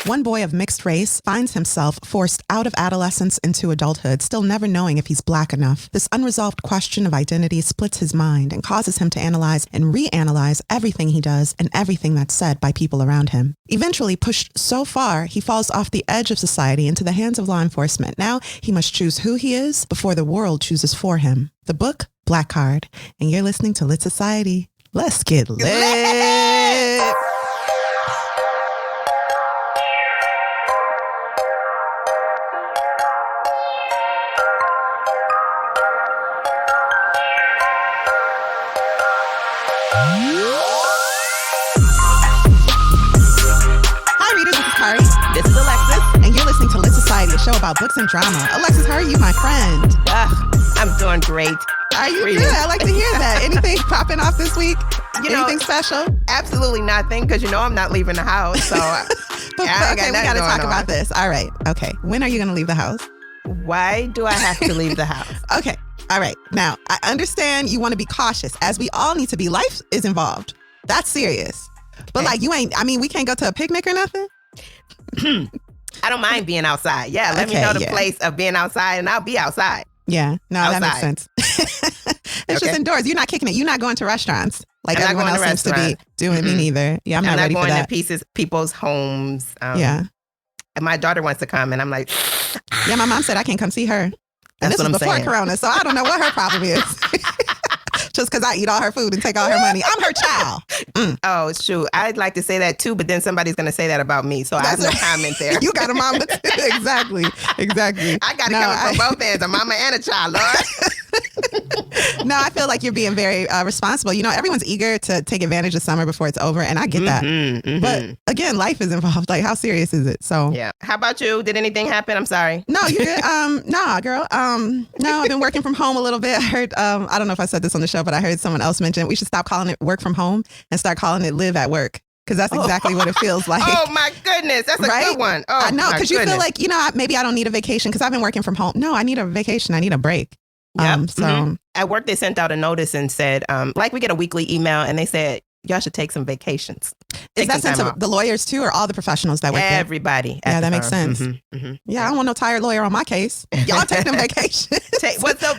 One boy of mixed race finds himself forced out of adolescence into adulthood, still never knowing if he's Black enough. This unresolved question of identity splits his mind and causes him to analyze and reanalyze everything he does and everything that's said by people around him. Eventually pushed so far, he falls off the edge of society into the hands of law enforcement. Now he must choose who he is before the world chooses for him. The book, Black Card, and you're listening to Lit Society. Let's get lit. This is Alexis. And you're listening to Lit Society, a show about books and drama. Alexis, how are you, my friend? I'm doing great. Are you good? I like to hear that. Anything popping off this week? Anything special? Absolutely nothing, because I'm not leaving the house. So we got to talk about this. All right. Okay. When are you going to leave the house? Why do I have to leave the house? Okay. All right. Now, I understand you want to be cautious, as we all need to be. Life is involved. That's serious. But we can't go to a picnic or nothing? I don't mind being outside. Yeah, let me know the place of being outside and I'll be outside. Yeah, no, outside. That makes sense. It's just indoors. You're not kicking it. You're not going to restaurants like everyone else seems to be doing. Me neither. Yeah, I'm not ready for that. I'm not going to people's homes. Yeah. And my daughter wants to come and I'm like. Yeah, my mom said I can't come see her. And this was before Corona, so I don't know what her problem is. Just because I eat all her food and take all her money. I'm her child. Oh, shoot. I'd like to say that too, but then somebody's going to say that about me. So I have no comment there. You got a mama too. Exactly. I got to come from both ends, a mama and a child, Lord. No, I feel like you're being very responsible. Everyone's eager to take advantage of summer before it's over, and I get that. But again, life is involved. Like, how serious is it? So yeah. How about you? Did anything happen? I'm sorry. No, you're good. Nah, girl. No, I've been working from home a little bit. I heard, I don't know if I said this on the show, but I heard someone else mention we should stop calling it work from home and start calling it live at work. Because that's exactly what it feels like. Oh, my goodness. That's a good one. Oh, I know. Because you feel like, maybe I don't need a vacation because I've been working from home. No, I need a vacation. I need a break. Yep. At work, they sent out a notice and said, we get a weekly email and they said, y'all should take some vacations. Is that sent to the lawyers too, or all the professionals that work there? Everybody. Yeah, that makes sense. Yeah, I don't want no tired lawyer on my case. Y'all take them vacations.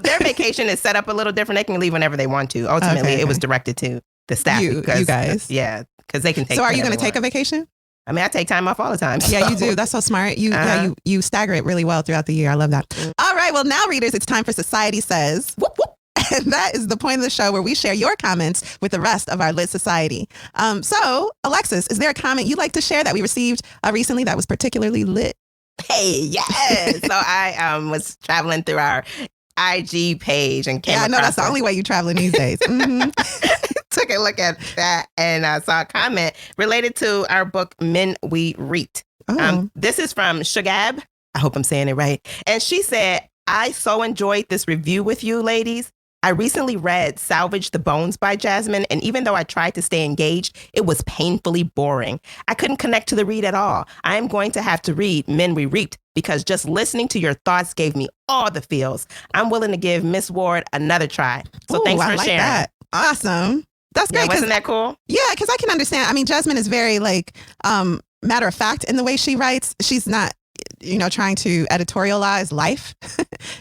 Their vacation is set up a little different. They can leave whenever they want to. Ultimately, it was directed to the staff. You guys. Yeah, because they can take. So are you going to take a vacation? I mean, I take time off all the time. So. Yeah, you do. That's so smart. You stagger it really well throughout the year. I love that. All right. Well, now, readers, it's time for Society Says. Whoop, whoop. And that is the point of the show where we share your comments with the rest of our Lit Society. So, Alexis, is there a comment you'd like to share that we received recently that was particularly lit? Hey, yes. So I was traveling through our IG page and came I know that's the only way you're traveling these days. Took a look at that and I saw a comment related to our book, Men We Reaped. This is from Shugab. I hope I'm saying it right. And she said, I so enjoyed this review with you, ladies. I recently read Salvage the Bones by Jasmine, and even though I tried to stay engaged, it was painfully boring. I couldn't connect to the read at all. I am going to have to read Men We Reaped because just listening to your thoughts gave me all the feels. I'm willing to give Miss Ward another try. So thanks for sharing. That. Awesome. That's great. Yeah, wasn't that cool? Yeah, because I can understand. I mean, Jasmine is very matter of fact in the way she writes. She's not trying to editorialize life,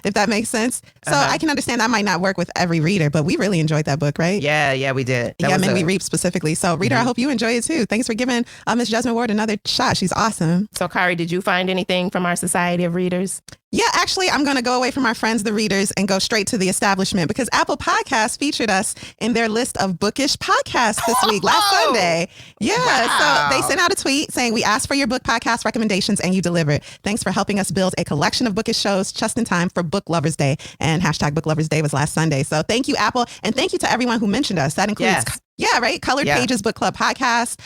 if that makes sense. So I can understand that might not work with every reader, but we really enjoyed that book, right? Yeah, we did. Men We Reap specifically. So, reader, I hope you enjoy it too. Thanks for giving Miss Jasmine Ward another shot. She's awesome. So, Kari, did you find anything from our Society of Readers? Yeah, actually, I'm going to go away from our friends, the readers, and go straight to the establishment because Apple Podcasts featured us in their list of bookish podcasts this week, last Sunday. Yeah, wow. So they sent out a tweet saying, we asked for your book podcast recommendations and you delivered. Thanks for helping us build a collection of bookish shows just in time for Book Lovers Day. And hashtag Book Lovers Day was last Sunday. So thank you, Apple. And thank you to everyone who mentioned us. That includes... Yes. Yeah, right. Colored Pages Book Club podcast.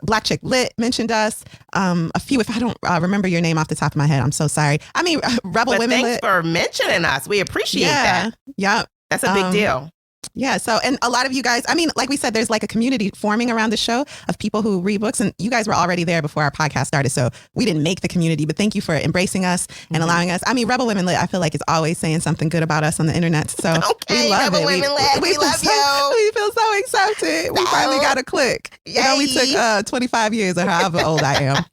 Black Chick Lit mentioned us. A few, if I don't remember your name off the top of my head, I'm so sorry. I mean, Rebel Women Lit. Thanks for mentioning us. We appreciate that. Yeah. That's a big deal. Yeah. So, and a lot of you guys, I mean, like we said, there's like a community forming around the show of people who read books, and you guys were already there before our podcast started. So we didn't make the community, but thank you for embracing us and allowing us. I mean, Rebel Women Lit, I feel like is always saying something good about us on the internet. So we love Rebel Women Lit, we love you. We feel so accepted. We finally got a click. It only took 25 years or however old I am.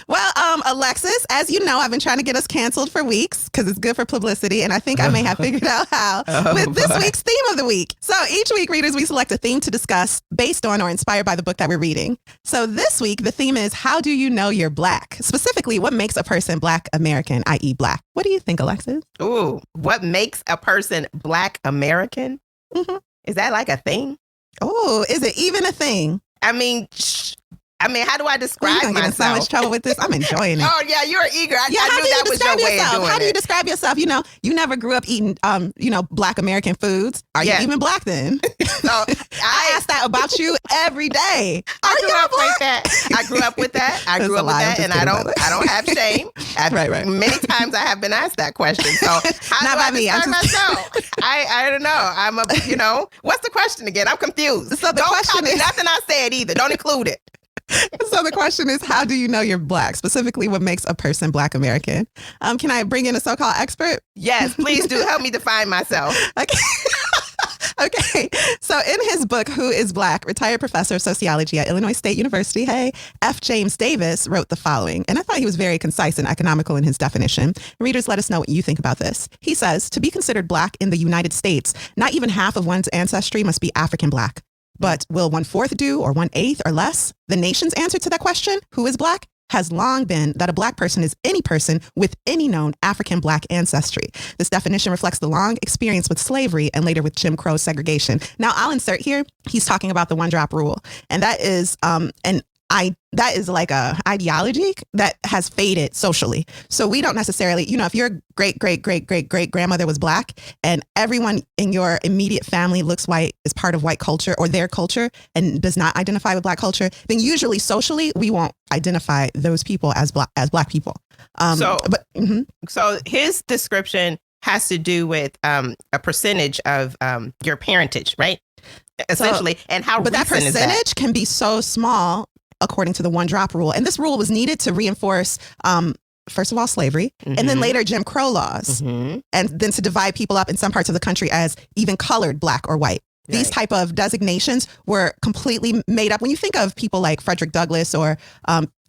Well, Alexis, as you know, I've been trying to get us canceled for weeks because it's good for publicity. And I think I may have figured out how with this week's theme of the week. So each week, readers, we select a theme to discuss based on or inspired by the book that we're reading. So this week, the theme is, how do you know you're Black? Specifically, what makes a person Black American, i.e. Black? What do you think, Alexis? Ooh, what makes a person Black American? Mm-hmm. Is that like a thing? Oh, is it even a thing? I mean, how do I describe You're myself? in so much trouble with this. I'm enjoying it. Oh, yeah, you're eager. I knew that was your way of doing How do you it. describe yourself? You know, you never grew up eating, Black American foods. Are you even Black then? So I ask that about you every day. I grew up with that. I grew up with that. And I don't have shame. Right. Many times I have been asked that question. So how Not do I by me. describe myself? I don't know. What's the question again? I'm confused. So the question is nothing I said either. Don't include it. So the question is, how do you know you're Black? Specifically, what makes a person Black American? Can I bring in a so-called expert? Yes, please do. Help me define myself. Okay. Okay. So in his book, Who is Black? Retired professor of sociology at Illinois State University, F. James Davis wrote the following. And I thought he was very concise and economical in his definition. Readers, let us know what you think about this. He says, to be considered Black in the United States, not even half of one's ancestry must be African Black. But will 1/4 do, or 1/8 or less? The nation's answer to that question, who is Black, has long been that a Black person is any person with any known African Black ancestry. This definition reflects the long experience with slavery and later with Jim Crow segregation. Now, I'll insert here, he's talking about the one-drop rule. And that is that is like a ideology that has faded socially. So we don't necessarily, if your great grandmother was Black and everyone in your immediate family looks white, is part of white culture or their culture and does not identify with Black culture, then usually socially we won't identify those people as Black people. So his description has to do with a percentage of your parentage, right? Essentially, and how but recent that is that? percentage can be so small according to the one-drop rule. And this rule was needed to reinforce, first of all, slavery, and then later Jim Crow laws, and then to divide people up in some parts of the country as even colored Black or white. Right. These type of designations were completely made up. When you think of people like Frederick Douglass or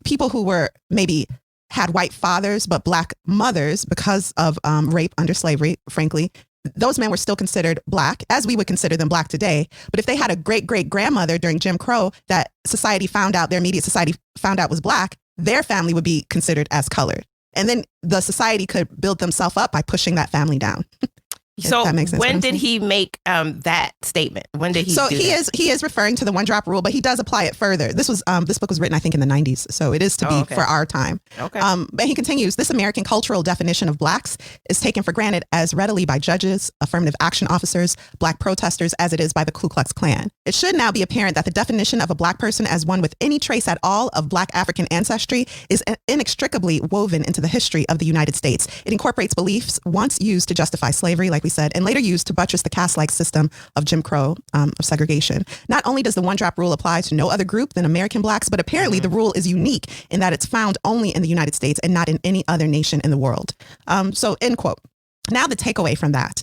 people who were maybe had white fathers but Black mothers because of rape under slavery, frankly, those men were still considered Black, as we would consider them Black today. But if they had a great-great-grandmother during Jim Crow that their immediate society found out was Black, their family would be considered as colored. And then the society could build themselves up by pushing that family down. So when did he make that statement? When did he do that? He is referring to the one-drop rule, but he does apply it further. This book was written, I think, in the 90s. So it is to be for our time. Okay. But he continues, this American cultural definition of Blacks is taken for granted as readily by judges, affirmative action officers, Black protesters, as it is by the Ku Klux Klan. It should now be apparent that the definition of a Black person as one with any trace at all of Black African ancestry is inextricably woven into the history of the United States. It incorporates beliefs once used to justify slavery, like we said, and later used to buttress the caste-like system of Jim Crow, of segregation. Not only does the one-drop rule apply to no other group than American Blacks, but apparently the rule is unique in that it's found only in the United States and not in any other nation in the world. So, end quote. Now the takeaway from that.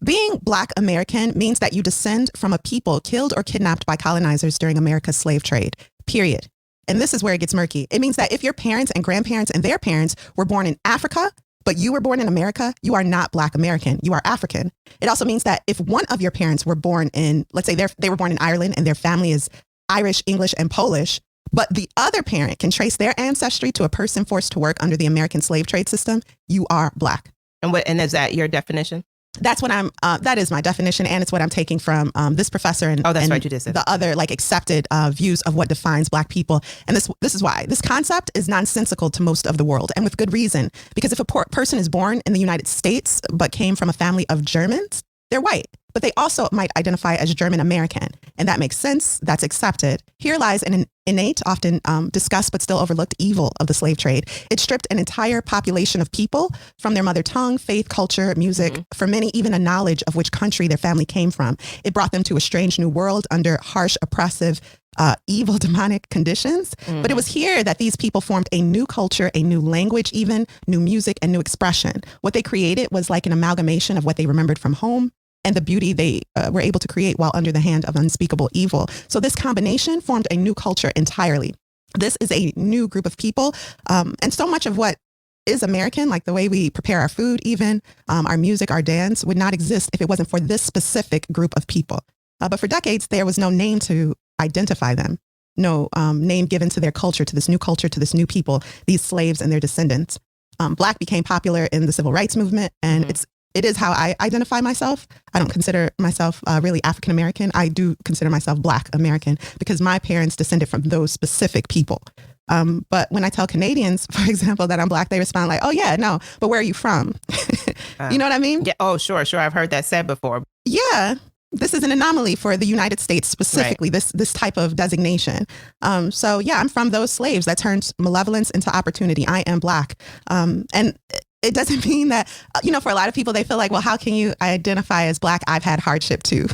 Being Black American means that you descend from a people killed or kidnapped by colonizers during America's slave trade, period. And this is where it gets murky. It means that if your parents and grandparents and their parents were born in Africa, but you were born in America, you are not Black American. You are African. It also means that if one of your parents were born in, let's say they were born in Ireland and their family is Irish, English, and Polish, but the other parent can trace their ancestry to a person forced to work under the American slave trade system, you are Black. And is that your definition? That's what that is my definition. And it's what I'm taking from this professor and, right, you did say the other accepted views of what defines Black people. And this is why this concept is nonsensical to most of the world, and with good reason, because if a person is born in the United States, but came from a family of Germans, they're white, but they also might identify as German American. And that makes sense. That's accepted. Here lies an innate, often discussed but still overlooked evil of the slave trade. It stripped an entire population of people from their mother tongue, faith, culture, music, for many, even a knowledge of which country their family came from. It brought them to a strange new world under harsh, oppressive, evil, demonic conditions. But it was here that these people formed a new culture, a new language, even new music and new expression. What they created was like an amalgamation of what they remembered from home and the beauty they were able to create while under the hand of unspeakable evil. So this combination formed a new culture entirely. this is a new group of people. And so much of what is American, like the way we prepare our food, even our music, our dance, would not exist if it wasn't for this specific group of people. But for decades, there was no name to identify them, no name given to their culture, to this new people, these slaves and their descendants. Black became popular in the civil rights movement, and it is how I identify myself. I don't consider myself really African American. I do consider myself Black American because my parents descended from those specific people. But when I tell Canadians, for example, that I'm Black, they respond like, oh yeah, no, but where are you from? You know what I mean? Yeah. Oh, sure. I've heard that said before. Yeah. This is an anomaly for the United States specifically, right. This type of designation. So yeah, I'm from those slaves that turned malevolence into opportunity. I am Black. And it doesn't mean that, for a lot of people, they feel like, well, how can you identify as Black? I've had hardship too.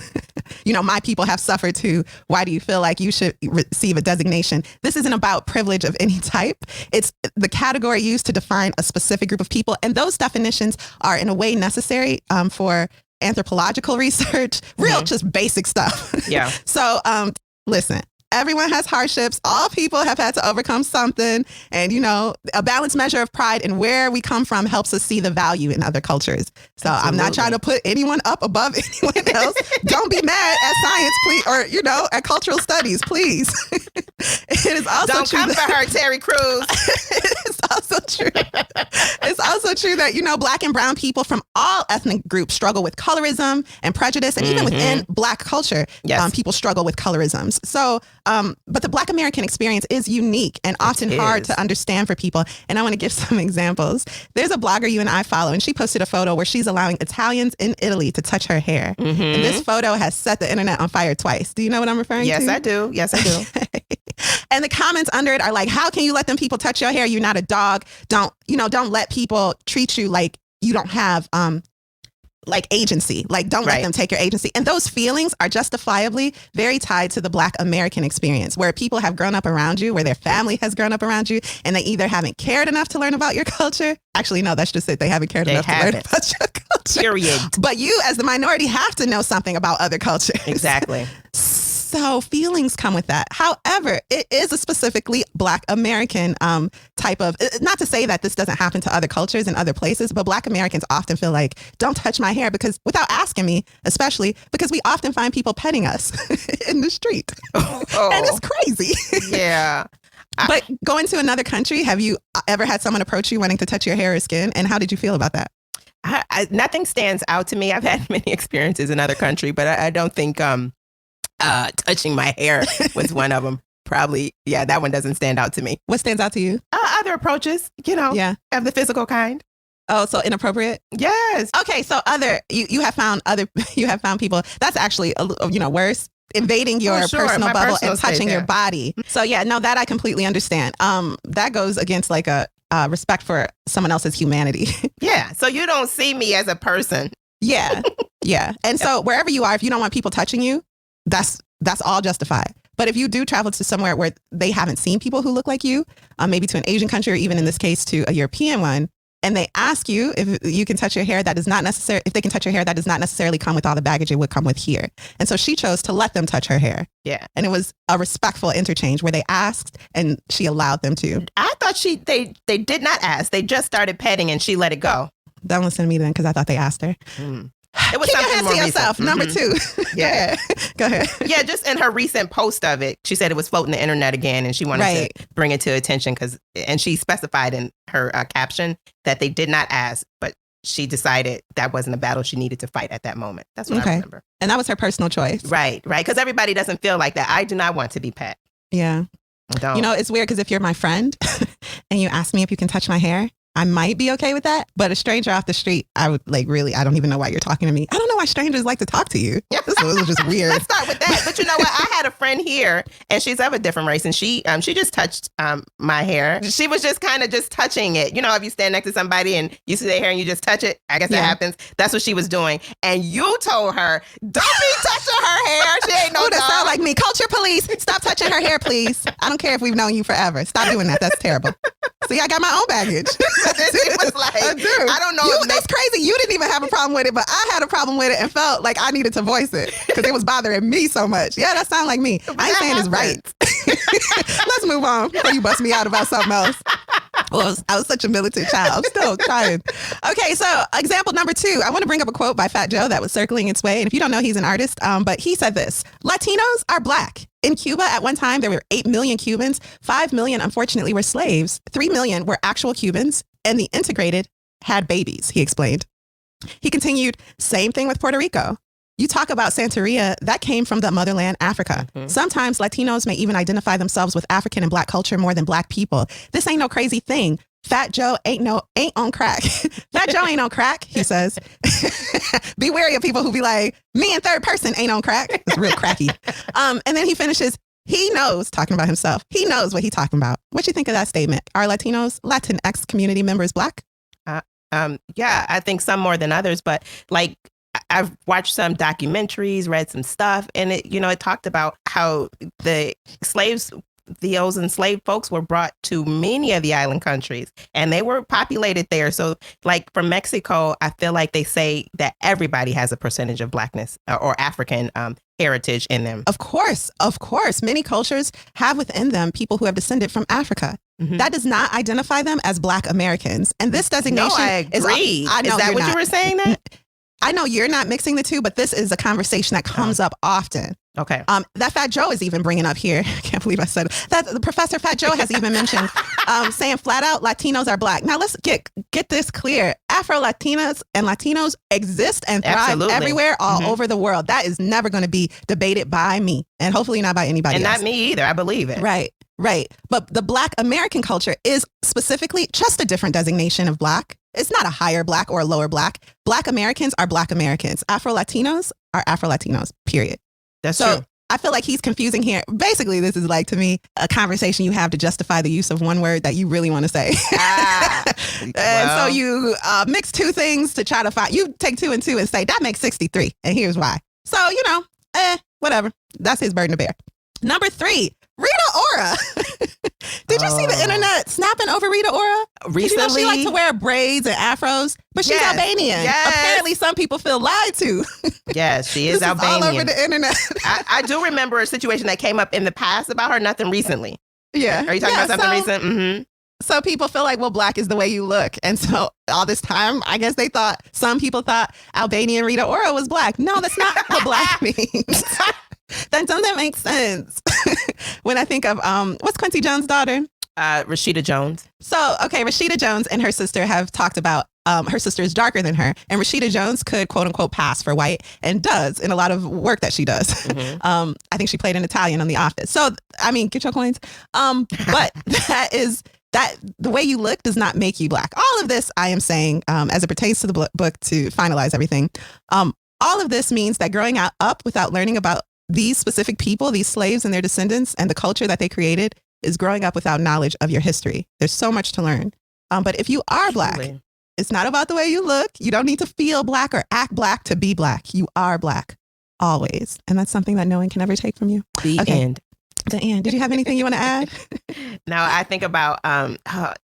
My people have suffered too. Why do you feel like you should receive a designation? This isn't about privilege of any type. It's the category used to define a specific group of people. And those definitions are in a way necessary for anthropological research, just basic stuff. Yeah. So listen, everyone has hardships. All people have had to overcome something. And, a balanced measure of pride in where we come from helps us see the value in other cultures. So Absolutely. I'm not trying to put anyone up above anyone else. Don't be mad at science, please, or, at cultural studies, please. It is also Don't true come for her, Terry Crews. It's also true. It's also true that, Black and brown people from all ethnic groups struggle with colorism and prejudice. And even within Black culture, yes. People struggle with colorisms. So, but the Black American experience is unique and often hard to understand for people. And I want to give some examples. There's a blogger you and I follow, and she posted a photo where she's allowing Italians in Italy to touch her hair. And this photo has set the internet on fire twice. Do you know what I'm referring to? Yes, I do. Yes, I do. And the comments under it are like, how can you let them people touch your hair? You're not a dog. Don't let people treat you like you don't have agency. Don't let them take your agency. And those feelings are justifiably very tied to the Black American experience, where people have grown up around you, where their family has grown up around you, and they either haven't cared enough to learn about your culture. Actually, no, that's just it. They haven't cared enough to learn about your culture. Period. But you, as the minority, have to know something about other cultures. Exactly. So feelings come with that. However, it is a specifically Black American type of, not to say that this doesn't happen to other cultures and other places, but Black Americans often feel like, don't touch my hair, because without asking me, especially because we often find people petting us in the street. Oh. And it's crazy. Yeah. But going to another country, have you ever had someone approach you wanting to touch your hair or skin? And how did you feel about that? Nothing stands out to me. I've had many experiences in other countries, but I don't think touching my hair was one of them. Probably, yeah, that one doesn't stand out to me. What stands out to you? Other approaches, of the physical kind. Oh, so inappropriate? Yes. Okay, so you have found people that's actually worse. Invading your personal bubble and touching your body. So yeah, no, that I completely understand. That goes against a respect for someone else's humanity. Yeah. So you don't see me as a person. Yeah. Yeah. And so wherever you are, if you don't want people touching you, that's all justified. But if you do travel to somewhere where they haven't seen people who look like you, maybe to an Asian country, or even in this case to a European one, and they ask you if you can touch your hair, that is not necessary. If they can touch your hair, that does not necessarily come with all the baggage it would come with here. And so she chose to let them touch her hair. Yeah. And it was a respectful interchange where they asked and she allowed them to. I thought they did not ask. They just started petting and she let it go. Don't listen to me then, because I thought they asked her. It was Keep your hands to yourself. Number 2. Yeah. Go ahead. Yeah, just in her recent post of it, she said it was floating the internet again, and she wanted to bring it to attention and she specified in her caption that they did not ask, but she decided that wasn't a battle she needed to fight at that moment. That's what I remember. And that was her personal choice. Right. Because everybody doesn't feel like that. I do not want to be pet. Yeah. Don't. It's weird because if you're my friend and you ask me if you can touch my hair, I might be okay with that, but a stranger off the street, I would really, I don't even know why you're talking to me. I don't know why strangers like to talk to you. This was just weird. Let's start with that. But you know what? I had a friend here and she's of a different race, and she just touched my hair. She was just kind of just touching it. If you stand next to somebody and you see their hair and you just touch it, I guess that happens. That's what she was doing. And you told her, don't be touching her hair. She ain't no dog. That sound like me. Culture police, stop touching her hair, please. I don't care if we've known you forever. Stop doing that. That's terrible. See, I got my own baggage. It was like, I don't know. That's crazy. You didn't even have a problem with it, but I had a problem with it and felt like I needed to voice it because it was bothering me so much. Yeah, that sounds like me. I ain't saying it's right. Let's move on before you bust me out about something else. Well, I was such a militant child. I'm still trying. Okay, so example number 2. I want to bring up a quote by Fat Joe that was circling its way. And if you don't know, he's an artist. But he said this: Latinos are black. In Cuba, at one time, there were 8 million Cubans. 5 million, unfortunately, were slaves. 3 million were actual Cubans. And the integrated had babies, he explained. He continued, same thing with Puerto Rico. You talk about Santeria, that came from the motherland, Africa. Mm-hmm. Sometimes Latinos may even identify themselves with African and black culture more than black people. This ain't no crazy thing. Fat Joe ain't on crack. Fat Joe ain't on crack, he says. Be wary of people who be like, me in third person ain't on crack. It's real cracky. And then he finishes, he knows, talking about himself, he knows what he's talking about. What you think of that statement? Are Latinos, Latinx community members black? Yeah, I think some more than others, but like, I've watched some documentaries, read some stuff, and it talked about how the those enslaved folks were brought to many of the island countries, and they were populated there. So, like from Mexico, I feel like they say that everybody has a percentage of blackness or African heritage in them. Of course. Many cultures have within them people who have descended from Africa. Mm-hmm. That does not identify them as Black Americans. And this designation no, I agree. Is that what you were saying that? I know you're not mixing the two, but this is a conversation that comes up often. Okay. That Fat Joe is even bringing up here. I can't believe I said it. That the Professor Fat Joe has even mentioned saying flat out Latinos are black. Now let's get this clear. Afro-Latinas and Latinos exist and thrive everywhere all over the world. That is never going to be debated by me and hopefully not by anybody else. And not me either. I believe it. Right. But the Black American culture is specifically just a different designation of black. It's not a higher black or a lower black. Black Americans are Black Americans. Afro-Latinos are Afro-Latinos, period. That's true. I feel like he's confusing here. Basically, this is like, to me, a conversation you have to justify the use of one word that you really want to say. And so you mix two things to try to find, you take 2 and 2 and say, that makes 63. And here's why. So, whatever. That's his burden to bear. Number 3, Rita Ora. Did you see the internet snapping over Rita Ora? Recently. Did you know she liked to wear braids and afros? But she's Albanian. Yes. Apparently some people feel lied to. Yes, she is Albanian. All over the internet. I do remember a situation that came up in the past about her, nothing recently. Yeah. Are you talking about something recent? Mm-hmm. So people feel like, well, black is the way you look. And so all this time, I guess some people thought Albanian Rita Ora was black. No, that's not what black means. That doesn't make sense. When I think of, what's Quincy Jones' daughter? Rashida Jones. So, okay, Rashida Jones and her sister have talked about her sister is darker than her. And Rashida Jones could, quote unquote, pass for white and does in a lot of work that she does. Mm-hmm. I think she played an Italian on The Office. So, I mean, get your coins. But that the way you look does not make you black. All of this, I am saying, as it pertains to the book, to finalize everything, all of this means that growing up without learning about these specific people, these slaves and their descendants and the culture that they created, is growing up without knowledge of your history. There's so much to learn. But if you are black, it's not about the way you look. You don't need to feel black or act black to be black. You are black always. And that's something that no one can ever take from you. The end. Did you have anything you want to add? Now, I think about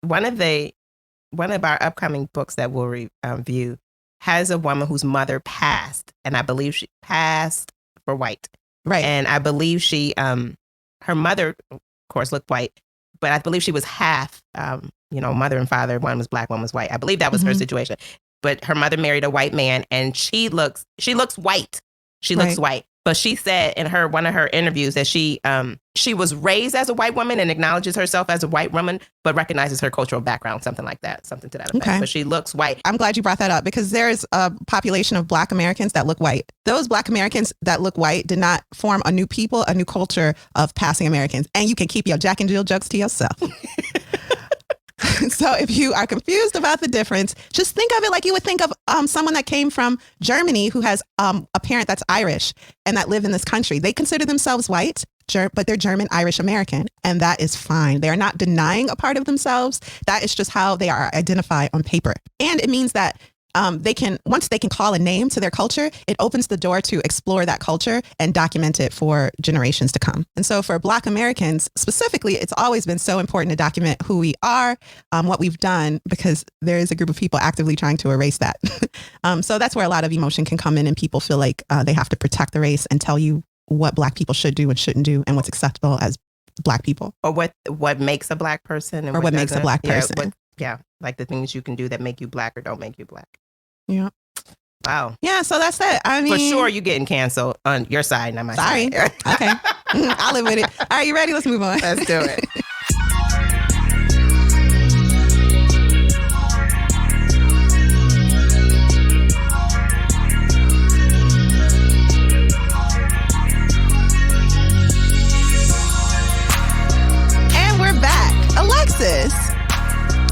one of our upcoming books that we'll review has a woman whose mother passed. And I believe she passed for white. Right. And I believe she, her mother, of course, looked white, but I believe she was half, mother and father. One was black, one was white. I believe that was her situation. But her mother married a white man, and she looks white. She looks white. But she said in one of her interviews that she was raised as a white woman and acknowledges herself as a white woman, but recognizes her cultural background, something like that, something to that effect. Okay. But she looks white. I'm glad you brought that up because there's a population of Black Americans that look white. Those Black Americans that look white did not form a new people, a new culture of passing Americans. And you can keep your Jack and Jill jokes to yourself. So if you are confused about the difference, just think of it like you would think of someone that came from Germany who has a parent that's Irish and that live in this country. They consider themselves white, but they're German Irish American, and that is fine. They are not denying a part of themselves. That is just how they are identified on paper. And it means that once they can call a name to their culture, it opens the door to explore that culture and document it for generations to come. And so for Black Americans specifically, it's always been so important to document who we are, what we've done, because there is a group of people actively trying to erase that. So that's where a lot of emotion can come in, and people feel like they have to protect the race and tell you what Black people should do and shouldn't do and what's acceptable as Black people. Or what makes a Black person. And or what makes a Black person. Like the things you can do that make you Black or don't make you Black. Yeah. Wow. Yeah, so that's it. I mean, for sure you're getting canceled on your side, not my side. Sorry. Okay. I'll live with it. All right, you ready? Let's move on. Let's do it. And we're back. Alexis.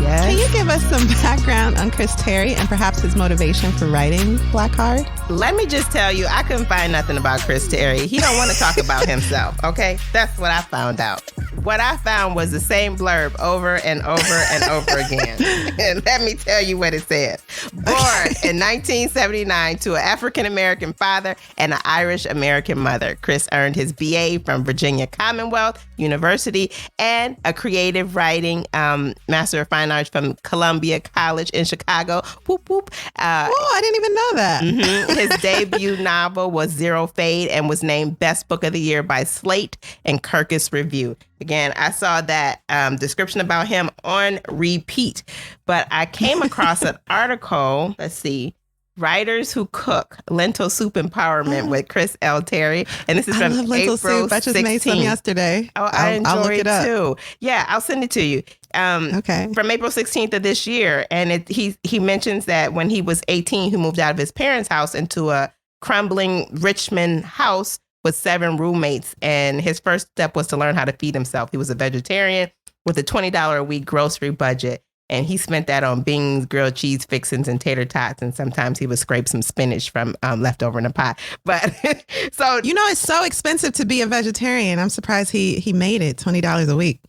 Yes. Can you give us some background on Chris Terry and perhaps his motivation for writing Blackheart? Let me just tell you, I couldn't find nothing about Chris Terry. He don't want to talk about himself, okay? That's what I found out. What I found was the same blurb over and over and over again. And let me tell you what it said. Born in 1979 to an African-American father and an Irish-American mother, Chris earned his BA from Virginia Commonwealth University and a creative writing Master of Fine Arts from Columbia College in Chicago. Whoop, whoop. I didn't even know that. Mm-hmm. His debut novel was Zero Fade and was named Best Book of the Year by Slate and Kirkus Review. Again, I saw that description about him on repeat, but I came across an article, let's see, Writers Who Cook, Lentil Soup Empowerment with Chris L. Terry. And this is from April 16th. I just made some yesterday. Oh, I enjoyed it too. up. Yeah, I'll send it to you. Okay. From April 16th of this year. And he mentions that when he was 18, he moved out of his parents' house into a crumbling Richmond house with 7 roommates. And his first step was to learn how to feed himself. He was a vegetarian with a $20 a week grocery budget. And he spent that on beans, grilled cheese fixins, and tater tots. And sometimes he would scrape some spinach from leftover in a pot. But so, it's so expensive to be a vegetarian. I'm surprised he made it $20 a week.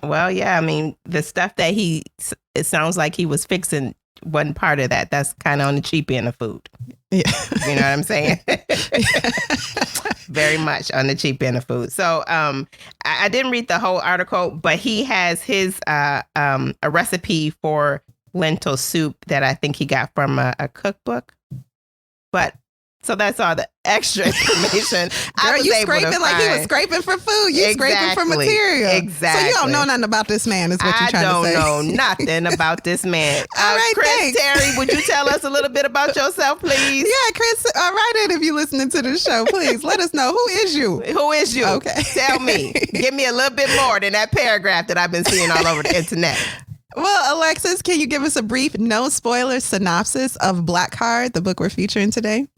Well, yeah. I mean, the stuff that it sounds like he was fixing wasn't part of that. That's kind of on the cheap end of food. Yeah. You know what I'm saying? Very much on the cheap end of food. So I didn't read the whole article, but he has his a recipe for lentil soup that I think he got from a cookbook. But so that's all the extra information. Girl, you scraping like he was scraping for food. You scraping for material. Exactly. So you don't know nothing about this man is what you're trying to say. I don't know nothing about this man. All right, Chris thanks. Terry, would you tell us a little bit about yourself, please? Yeah, Chris, write in if you're listening to the show. Please let us know. Who is you? Who is you? Okay. Tell me. Give me a little bit more than that paragraph that I've been seeing all over the internet. Well, Alexis, can you give us a brief, no spoiler synopsis of Blackheart, the book we're featuring today?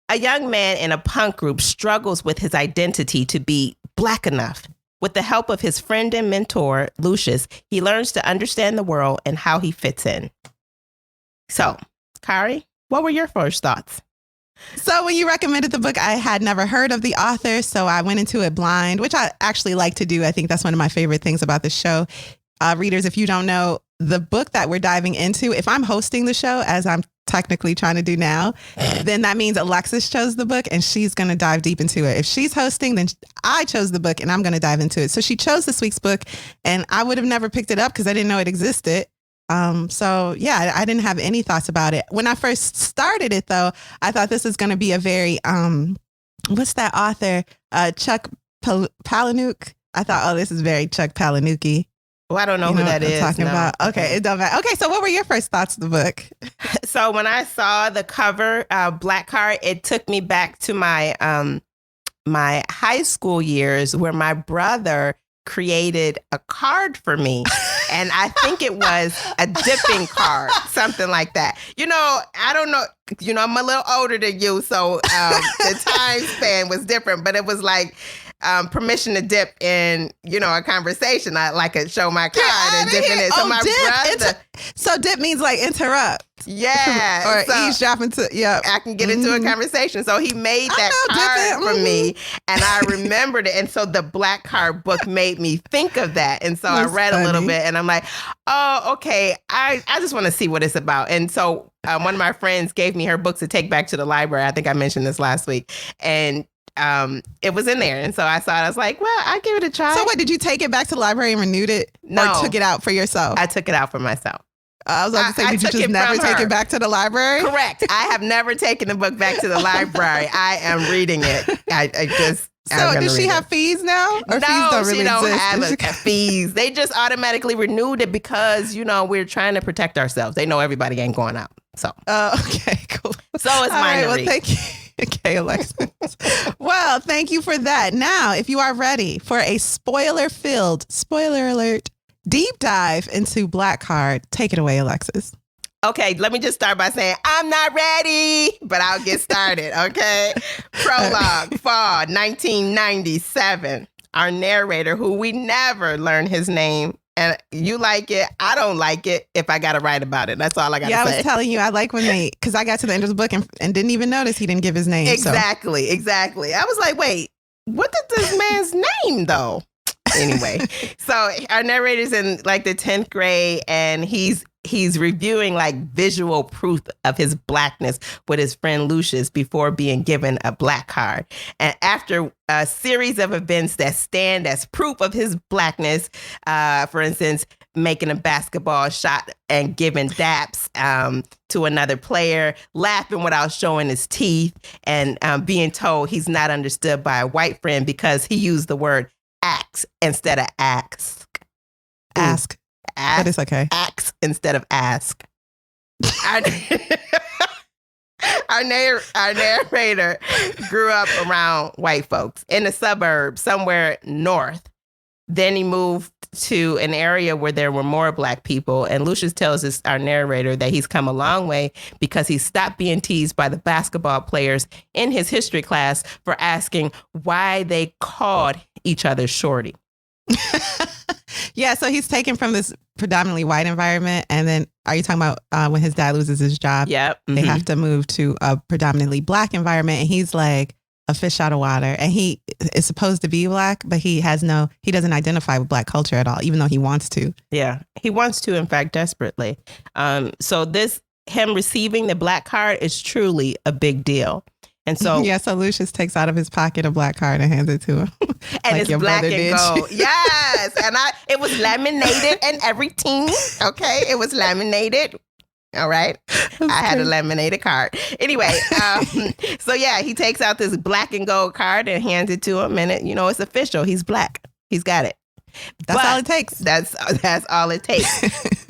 A young man in a punk group struggles with his identity to be Black enough. With the help of his friend and mentor, Lucius, he learns to understand the world and how he fits in. So, Kari, what were your first thoughts? So when you recommended the book, I had never heard of the author, so I went into it blind, which I actually like to do. I think that's one of my favorite things about the show. Readers, if you don't know, the book that we're diving into, if I'm hosting the show, as I'm technically trying to do now, then that means Alexis chose the book and she's going to dive deep into it. If she's hosting, then I chose the book and I'm going to dive into it. So she chose this week's book and I would have never picked it up because I didn't know it existed. So yeah, I didn't have any thoughts about it. When I first started it though, I thought this is going to be a very, what's that author? Chuck Palahniuk. I thought, this is very Chuck Palahniuk-y. Well, I don't know who that is. Talking about. Okay, it don't matter. Okay, so what were your first thoughts of the book? So when I saw the cover, Blackheart, it took me back to my my high school years where my brother created a card for me. And I think it was a dipping card, something like that. I don't know. I'm a little older than you, so the time span was different. But it was like permission to dip in, a conversation. I like to show my card and dip in it. So my brother. So dip means like interrupt. Yeah. Or eavesdrop into, I can get into a conversation. So he made that card for me, and I remembered it. And so the black card book made me think of that. And so I read a little bit, and I'm like, oh, okay, I just want to see what it's about. And so one of my friends gave me her books to take back to the library. I think I mentioned this last week. And it was in there. And so I saw it. I was like, well, I'll give it a try. So what, did you take it back to the library and renewed it? No. Or took it out for yourself? I took it out for myself. I was about to say, did you just never take it back to the library? Correct. I have never taken the book back to the library. I am reading it. So does she have fees now? Or no, fees don't really she don't exist? have fees. They just automatically renewed it because, we're trying to protect ourselves. They know everybody ain't going out. So. Okay, cool. So it's mine. Well, thank you. Okay, Alexis. Well, thank you for that. Now, if you are ready for a spoiler-filled, spoiler alert, deep dive into Black Card, take it away, Alexis. Okay, let me just start by saying I'm not ready, but I'll get started, okay? Prologue, fall 1997. Our narrator, who we never learn his name, and you like it, I don't like it if I got to write about it. That's all I got to say. Yeah, I was telling you, I like when because I got to the end of the book and didn't even notice he didn't give his name. Exactly. I was like, wait, what did this man's name, though? Anyway, so our narrator's in like the 10th grade, and he's reviewing like visual proof of his blackness with his friend Lucius before being given a black card. And after a series of events that stand as proof of his blackness, for instance, making a basketball shot and giving daps to another player, laughing without showing his teeth, and being told he's not understood by a white friend because he used the word axe instead of ask. Ask. That is okay. Axe instead of ask. Our narrator grew up around white folks in the suburbs, somewhere north. Then he moved to an area where there were more black people. And Lucius tells our narrator that he's come a long way because he stopped being teased by the basketball players in his history class for asking why they called each other shorty. Yeah, so he's taken from this predominantly white environment. And then are you talking about when his dad loses his job? Yep. Mm-hmm. They have to move to a predominantly black environment. And he's like a fish out of water. And he is supposed to be black, but he doesn't identify with black culture at all, even though he wants to. Yeah, he wants to, in fact, desperately. So him receiving the black card is truly a big deal. And so, so Lucius takes out of his pocket a black card and hands it to him. And like it's black and gold. Yes. And it was laminated and everything. Okay. It was laminated. All right. I had a laminated card. Anyway, so yeah, he takes out this black and gold card and hands it to him. And it's official. He's black. He's got it. That's all it takes. That's all it takes.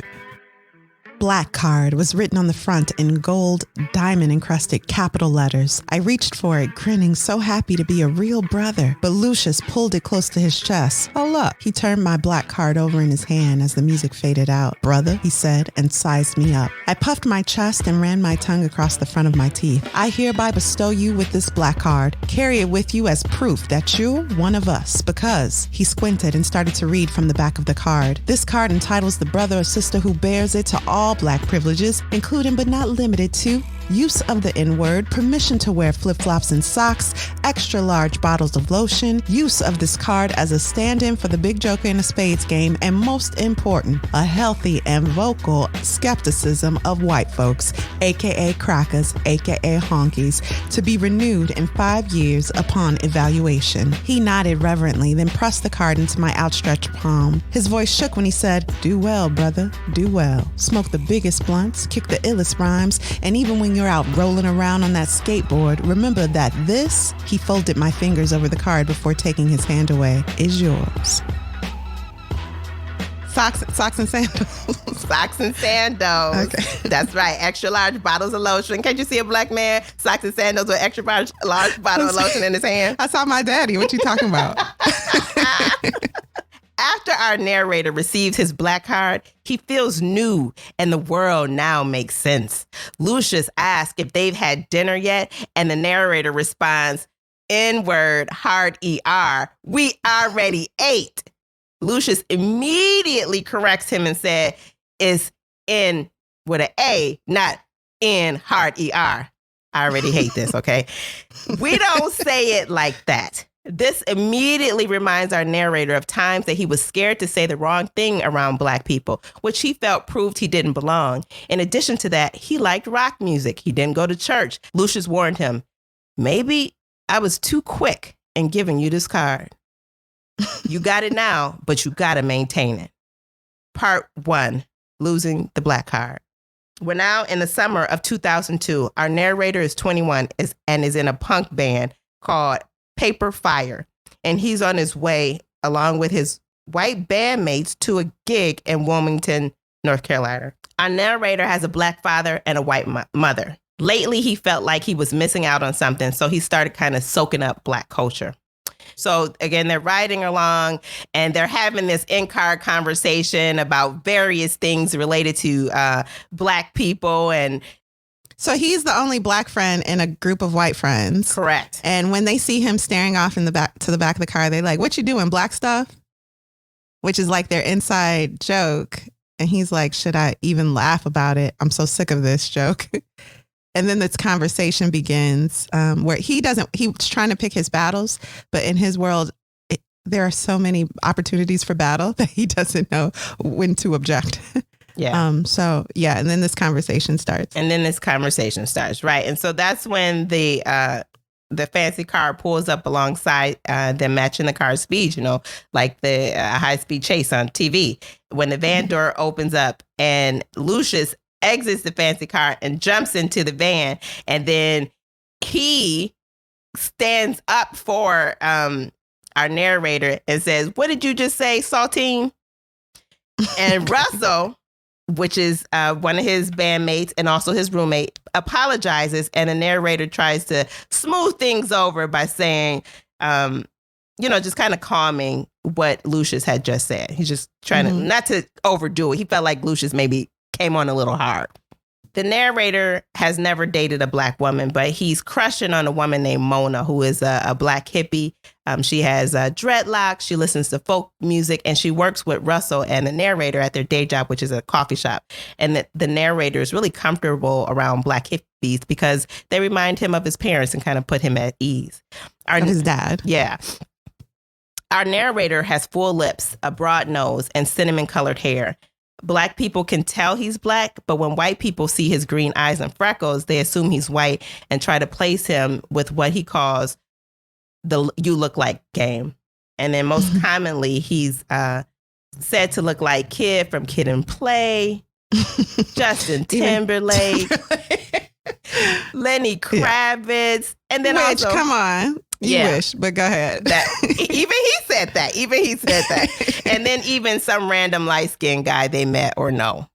Black Card was written on the front in gold, diamond-encrusted capital letters. I reached for it, grinning, so happy to be a real brother. But Lucius pulled it close to his chest. Oh, look. He turned my black card over in his hand as the music faded out. Brother, he said, and sized me up. I puffed my chest and ran my tongue across the front of my teeth. I hereby bestow you with this black card. Carry it with you as proof that you're one of us, because he squinted and started to read from the back of the card. This card entitles the brother or sister who bears it to all black privileges, including but not limited to use of the N-word, permission to wear flip-flops and socks, extra large bottles of lotion, use of this card as a stand-in for the big joker in a spades game, and most important, a healthy and vocal skepticism of white folks, aka crackers, aka honkies, to be renewed in 5 years upon evaluation. He nodded reverently, then pressed the card into my outstretched palm. His voice shook when he said, "Do well, brother, do well. Smoke the biggest blunts, kick the illest rhymes, and even when you're out rolling around on that skateboard, remember that this," he folded my fingers over the card before taking his hand away, "is yours." Socks and sandals. Socks and sandals. Okay. That's right. Extra large bottles of lotion. Can't you see a black man? Socks and sandals with extra large bottle of lotion in his hand. I saw my daddy. What you talking about? After our narrator receives his black card, he feels new and the world now makes sense. Lucius asks if they've had dinner yet, and the narrator responds, N-word, hard ER. We already ate. Lucius immediately corrects him and said, it's N with an A, not N hard ER. I already hate this, okay? We don't say it like that. This immediately reminds our narrator of times that he was scared to say the wrong thing around Black people, which he felt proved he didn't belong. In addition to that, he liked rock music. He didn't go to church. Lucius warned him, maybe I was too quick in giving you this card. You got it now, but you got to maintain it. Part 1, losing the Black card. We're now in the summer of 2002. Our narrator is 21 and is in a punk band called Paper Fire. And he's on his way, along with his white bandmates, to a gig in Wilmington, North Carolina. Our narrator has a Black father and a white mother. Lately, he felt like he was missing out on something, so he started kind of soaking up Black culture. So again, they're riding along and they're having this in-car conversation about various things related to Black people. And so he's the only Black friend in a group of white friends. Correct. And when they see him staring off in the back to the back of the car, they're like, what you doing, Black stuff? Which is like their inside joke. And he's like, should I even laugh about it? I'm so sick of this joke. And then this conversation begins where he's trying to pick his battles, but in his world, there are so many opportunities for battle that he doesn't know when to object. Yeah. And then this conversation starts. Right. And so that's when the fancy car pulls up alongside them, matching the car's speed, like the high-speed chase on TV. When the van door opens up and Lucius exits the fancy car and jumps into the van, and then he stands up for our narrator and says, what did you just say, Saltine? And Russell, which is one of his bandmates and also his roommate, apologizes, and the narrator tries to smooth things over by saying, just kind of calming what Lucius had just said. He's just trying to, not to overdo it. He felt like Lucius maybe came on a little hard. The narrator has never dated a Black woman, but he's crushing on a woman named Mona, who is a Black hippie. She has dreadlocks. She listens to folk music, and she works with Russell and the narrator at their day job, which is a coffee shop. And the narrator is really comfortable around Black hippies because they remind him of his parents and kind of put him at ease. His dad. Yeah. Our narrator has full lips, a broad nose, and cinnamon-colored hair. Black people can tell he's Black, but when white people see his green eyes and freckles, they assume he's white and try to place him with what he calls the "you look like" game. And then most commonly, he's said to look like Kid from Kid and Play, Justin Timberlake, Lenny Kravitz, and then Which, also, come on. You wish, but go ahead. Even he said that. And then even some random light-skinned guy they met or know.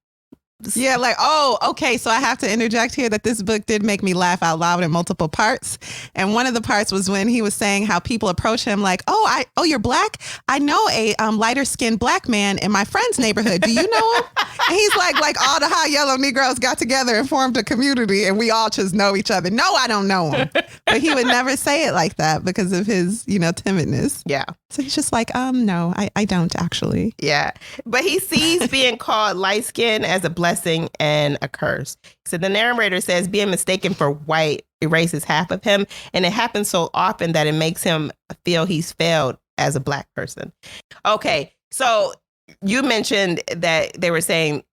Yeah, like, oh, okay. So I have to interject here that this book did make me laugh out loud in multiple parts. And one of the parts was when he was saying how people approach him like, oh, you're Black? I know a lighter skinned Black man in my friend's neighborhood. Do you know him? And he's like all the high yellow Negroes got together and formed a community and we all just know each other. No, I don't know him. But he would never say it like that because of his, timidness. Yeah. So he's just like, no, I don't actually. Yeah. But he sees being called light skinned as a blessing and a curse. So the narrator says being mistaken for white erases half of him. And it happens so often that it makes him feel he's failed as a Black person. Okay. So you mentioned that they were saying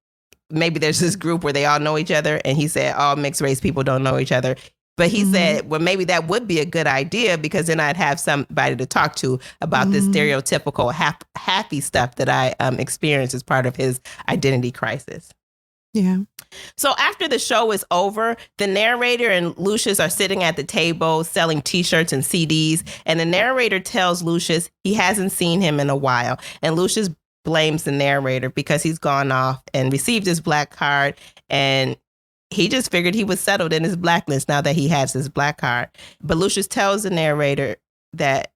maybe there's this group where they all know each other. And he said all mixed race people don't know each other. But he said, well, maybe that would be a good idea because then I'd have somebody to talk to about this stereotypical happy stuff that I experienced as part of his identity crisis. Yeah. So after the show is over, the narrator and Lucius are sitting at the table selling T-shirts and CDs. And the narrator tells Lucius he hasn't seen him in a while. And Lucius blames the narrator because he's gone off and received his Black card. And he just figured he was settled in his Blackness now that he has his Black card. But Lucius tells the narrator that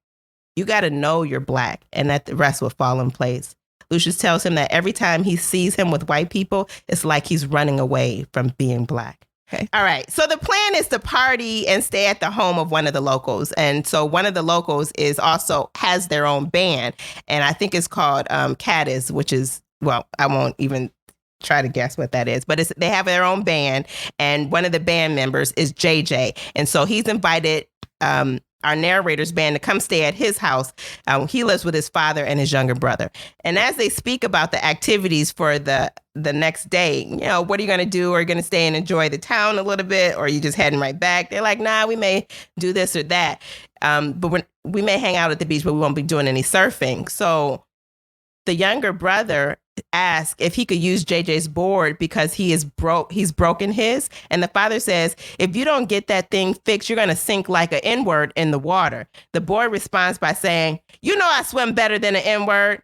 you got to know you're Black and that the rest will fall in place. Lucius tells him that every time he sees him with white people, it's like he's running away from being Black. Okay. All right. So the plan is to party and stay at the home of one of the locals. And so one of the locals has their own band. And I think it's called Caddis, which is, well, I won't even try to guess what that is. But they have their own band. And one of the band members is JJ. And so he's invited our narrator's band to come stay at his house. He lives with his father and his younger brother. And as they speak about the activities for the next day, what are you going to do? Are you going to stay and enjoy the town a little bit? Or are you just heading right back? They're like, nah, we may do this or that. But we may hang out at the beach, but we won't be doing any surfing. So the younger brother asked if he could use JJ's board because he's broken his. And the father says, if you don't get that thing fixed, you're going to sink like an N-word in the water. The boy responds by saying, I swim better than an N-word.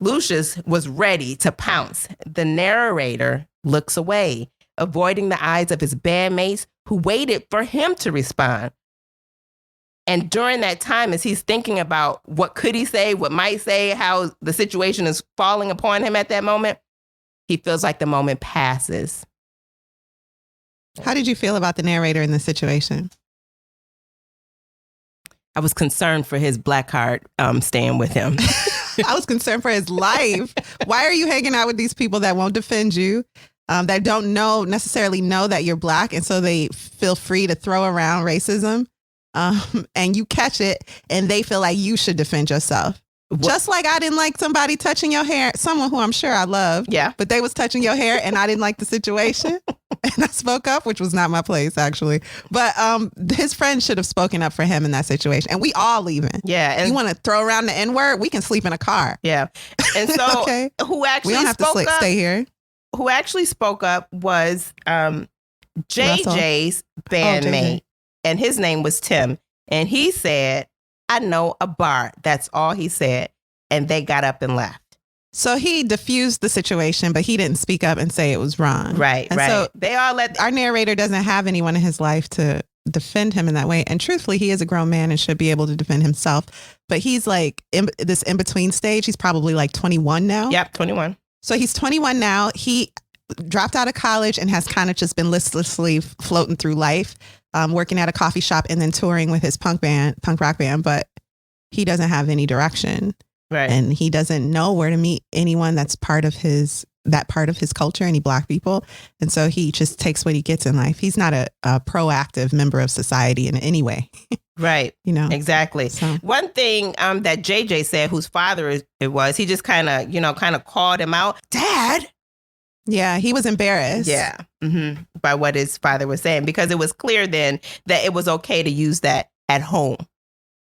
Lucius was ready to pounce. The narrator looks away, avoiding the eyes of his bandmates who waited for him to respond. And during that time, as he's thinking about what could he say, what might say, how the situation is falling upon him at that moment, he feels like the moment passes. How did you feel about the narrator in this situation? I was concerned for his black heart staying with him. I was concerned for his life. Why are you hanging out with these people that won't defend you, that don't necessarily know that you're black, and so they feel free to throw around racism? And you catch it and they feel like you should defend yourself. Just like I didn't like somebody touching your hair, someone who I'm sure I loved. Yeah. But they was touching your hair and I didn't like the situation. And I spoke up, which was not my place, actually. But his friend should have spoken up for him in that situation. And we all leaving. Yeah. And you want to throw around the N-word? We can sleep in a car. Yeah. And so okay. Who actually we don't have spoke to stay here. Who actually spoke up was JJ's bandmate. And his name was Tim. And he said, I know a bar. That's all he said. And they got up and left. So he diffused the situation, but he didn't speak up and say it was wrong. Right, and right. So they all our narrator doesn't have anyone in his life to defend him in that way. And truthfully, he is a grown man and should be able to defend himself. But he's like in this in-between stage. He's probably like 21 now. Yep, 21. So he's 21 now. He dropped out of college and has kind of just been listlessly floating through life. Working at a coffee shop and then touring with his punk rock band, but he doesn't have any direction. Right. And he doesn't know where to meet anyone that's part of his culture, any black people. And so he just takes what he gets in life. He's not a proactive member of society in any way. Right. Exactly. So. One thing that JJ said, whose father it was, he just kind of called him out. Dad. Yeah, he was embarrassed. Yeah, by what his father was saying, because it was clear then that it was okay to use that at home.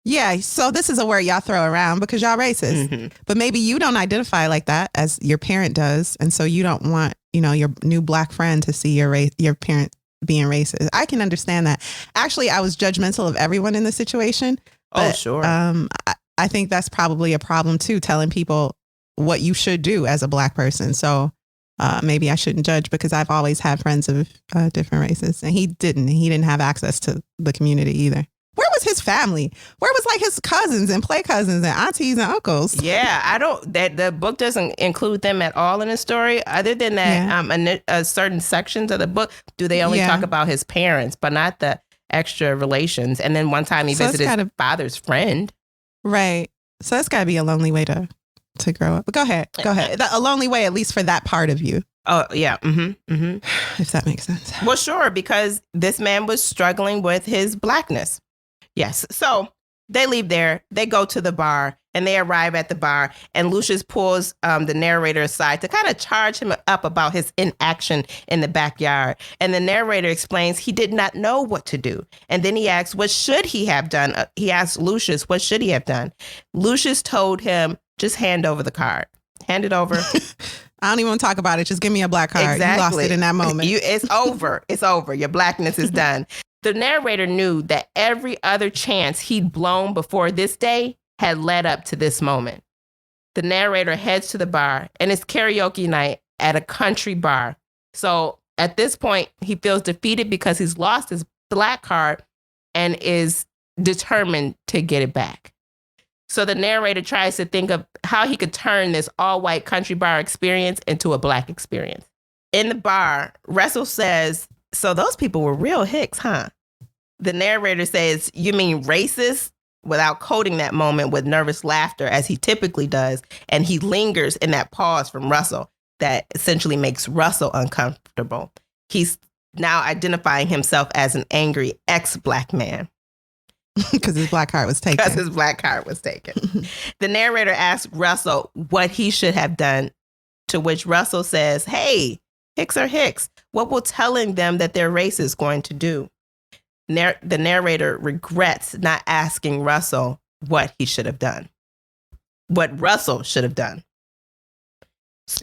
Yeah, so this is a word y'all throw around because y'all racist. Mm-hmm. But maybe you don't identify like that as your parent does. And so you don't want, your new black friend to see your parent being racist. I can understand that. Actually, I was judgmental of everyone in the situation. But, sure. I think that's probably a problem too, telling people what you should do as a black person. So maybe I shouldn't judge because I've always had friends of different races, and he didn't have access to the community either. Where was his family? Where was like his cousins and play cousins and aunties and uncles? Yeah, the book doesn't include them at all in the story. Other than that, certain sections of the book, do they only talk about his parents, but not the extra relations. And then one time he visited his father's friend. Right. So that's got to be a lonely way to grow up. But go ahead. A lonely way, at least for that part of you. Oh, yeah. If that makes sense. Well, sure, because this man was struggling with his blackness. Yes. So they leave there. They go to the bar and they arrive at the bar. And Lucius pulls the narrator aside to kind of charge him up about his inaction in the backyard. And the narrator explains he did not know what to do. And then he asks, what should he have done? He asked Lucius, what should he have done? Lucius told him, just hand over the card. Hand it over. I don't even want to talk about it. Just give me a black card. Exactly. You lost it in that moment. It's over. It's over. Your blackness is done. The narrator knew that every other chance he'd blown before this day had led up to this moment. The narrator heads to the bar, and it's karaoke night at a country bar. So at this point, he feels defeated because he's lost his black card and is determined to get it back. So the narrator tries to think of how he could turn this all-white country bar experience into a black experience. In the bar, Russell says So those people were real hicks, huh? The narrator says, "You mean racist?" without coding that moment with nervous laughter, as he typically does. And he lingers in that pause from Russell that essentially makes Russell uncomfortable. He's now identifying himself as an angry ex-Black man. Because his black heart was taken. Because his black heart was taken. The narrator asks Russell what he should have done, to which Russell says, "Hey, hicks are hicks. What will telling them that they're racist going to do?" The narrator regrets not asking Russell what he should have done. What Russell should have done.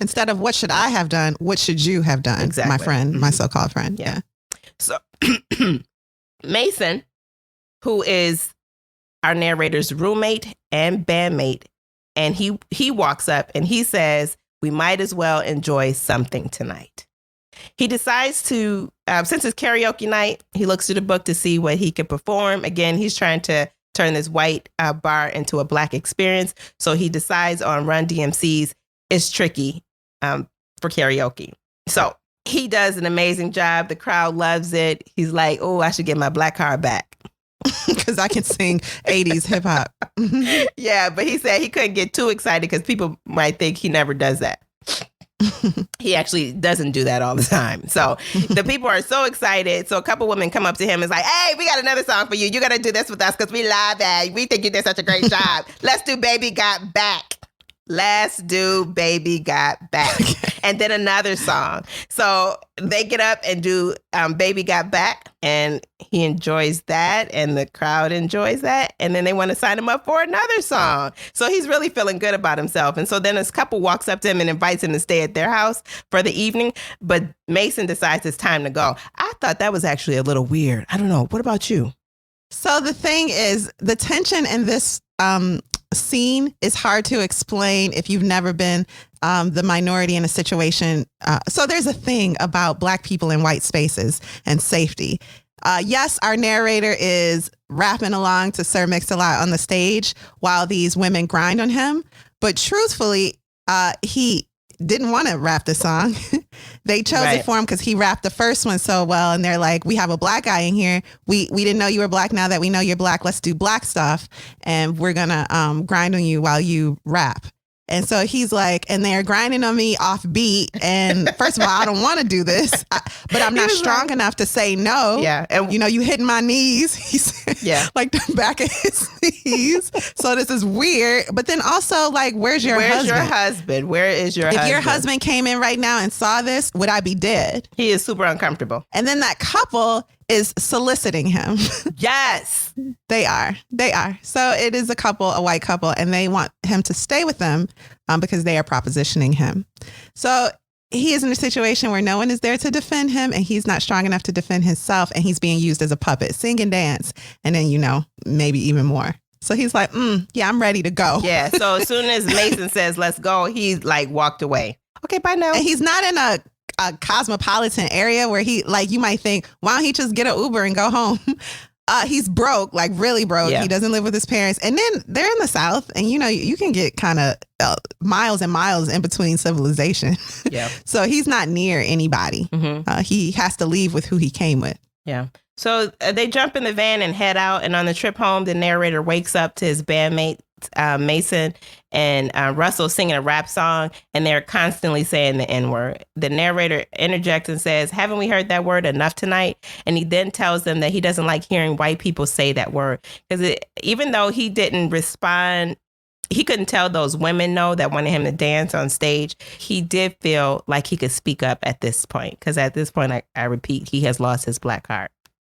Instead of what should I have done, what should you have done, exactly. My friend, my so-called friend. Yeah. So Mason, who is our narrator's roommate and bandmate, and he walks up and he says, "We might as well enjoy something tonight." He decides to, since it's karaoke night, he looks through the book to see what he can perform. Again, he's trying to turn this white bar into a Black experience. So he decides on Run DMC's It's Tricky for karaoke. So he does an amazing job. The crowd loves it. He's like, "Oh, I should get my Black card back." Because I can sing 80s hip hop. Yeah, but he said he couldn't get too excited because people might think he never does that. He actually doesn't do that all the time. So the people are so excited. So a couple women come up to him and is like, "Hey, we got another song for you. You got to do this with us because we love it. We think you did such a great job. Let's do Baby Got Back. Let's do Baby Got Back." And then another song. So they get up and do Baby Got Back, and he enjoys that, and the crowd enjoys that. And then they want to sign him up for another song. So he's really feeling good about himself. And so then this couple walks up to him and invites him to stay at their house for the evening. But Mason decides it's time to go. I thought that was actually a little weird. I don't know. What about you? So the thing is, the tension in this scene is hard to explain if you've never been the minority in a situation. So there's a thing about Black people in white spaces and safety. Yes, our narrator is rapping along to Sir Mix-a-Lot on the stage while these women grind on him. But truthfully, he didn't want to rap the song. They chose it for him because he rapped the first one so well. And they're like, "We have a Black guy in here. We didn't know you were Black. Now that we know you're Black, let's do Black stuff. And we're going to grind on you while you rap." And so he's like, and they're grinding on me off beat. And first of all, I don't want to do this, but I'm not strong enough to say no. Yeah. And you hitting my knees. He's like the back of his knees. So this is weird. But then also, like, where's your husband? Where is your husband? If your husband came in right now and saw this, would I be dead? He is super uncomfortable. And then that couple is soliciting him. Yes. They are. So it is a white couple, and they want him to stay with them because they are propositioning him. So he is in a situation where no one is there to defend him, and he's not strong enough to defend himself, and he's being used as a puppet, sing and dance, and then, maybe even more. So he's like, yeah, I'm ready to go. Yeah. So as soon as Mason says, "Let's go," he's like walked away. Okay, bye now. And he's not in a cosmopolitan area where you might think, why don't he just get an Uber and go home? He's broke, like really broke. Yeah. He doesn't live with his parents. And then they're in the South, and you can get kind of miles and miles in between civilization. Yeah. So he's not near anybody. Mm-hmm. He has to leave with who he came with. Yeah. So they jump in the van and head out. And on the trip home, the narrator wakes up to his bandmate, Mason and Russell singing a rap song, and they're constantly saying the N-word. The narrator interjects and says, "Haven't we heard that word enough tonight?" And he then tells them that he doesn't like hearing white people say that word, because even though he didn't respond, he couldn't tell those women no that wanted him to dance on stage. He did feel like he could speak up at this point, because at this point, I repeat, he has lost his Black heart.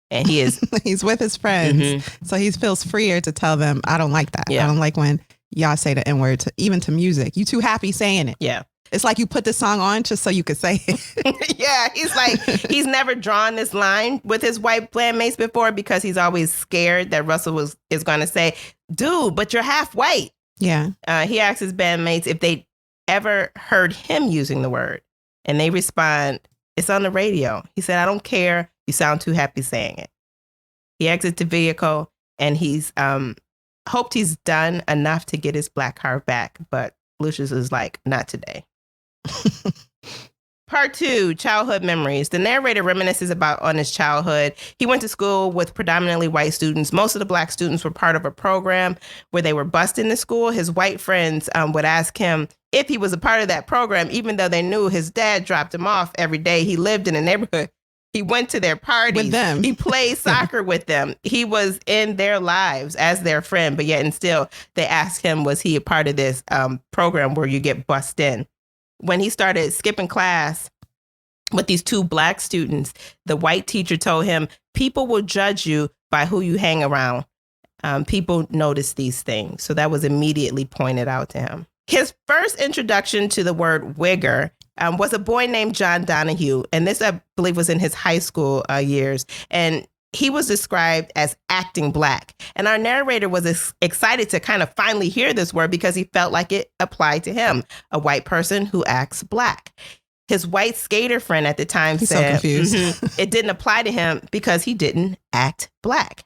And he is. He's with his friends. Mm-hmm. So he feels freer to tell them, I don't like that. Yeah. I don't like when y'all say the N-word, even to music. You too happy saying it. Yeah. It's like you put the song on just so you could say it. Yeah. He's like, he's never drawn this line with his white bandmates before, because he's always scared that Russell is going to say, "Dude, but you're half white." Yeah. He asks his bandmates if they ever heard him using the word. And they respond, "It's on the radio." He said, "I don't care. You sound too happy saying it." He exits the vehicle, and he's hoped he's done enough to get his Black card back. But Lucius is like, "Not today." Part 2, childhood memories. The narrator reminisces on his childhood. He went to school with predominantly white students. Most of the black students were part of a program where they were bused into school. His white friends would ask him if he was a part of that program, even though they knew his dad dropped him off every day. He lived in a neighborhood. He went to their parties. With them. He played soccer with them. He was in their lives as their friend, but yet and still they asked him, was he a part of this program where you get bussed in? When he started skipping class with these 2 black students, the white teacher told him, people will judge you by who you hang around. People notice these things. So that was immediately pointed out to him. His first introduction to the word wigger was a boy named John Donahue. And this, I believe, was in his high school years. And he was described as acting black. And our narrator was excited to kind of finally hear this word because he felt like it applied to him, a white person who acts black. His white skater friend at the time said so confused. It didn't apply to him because he didn't act black.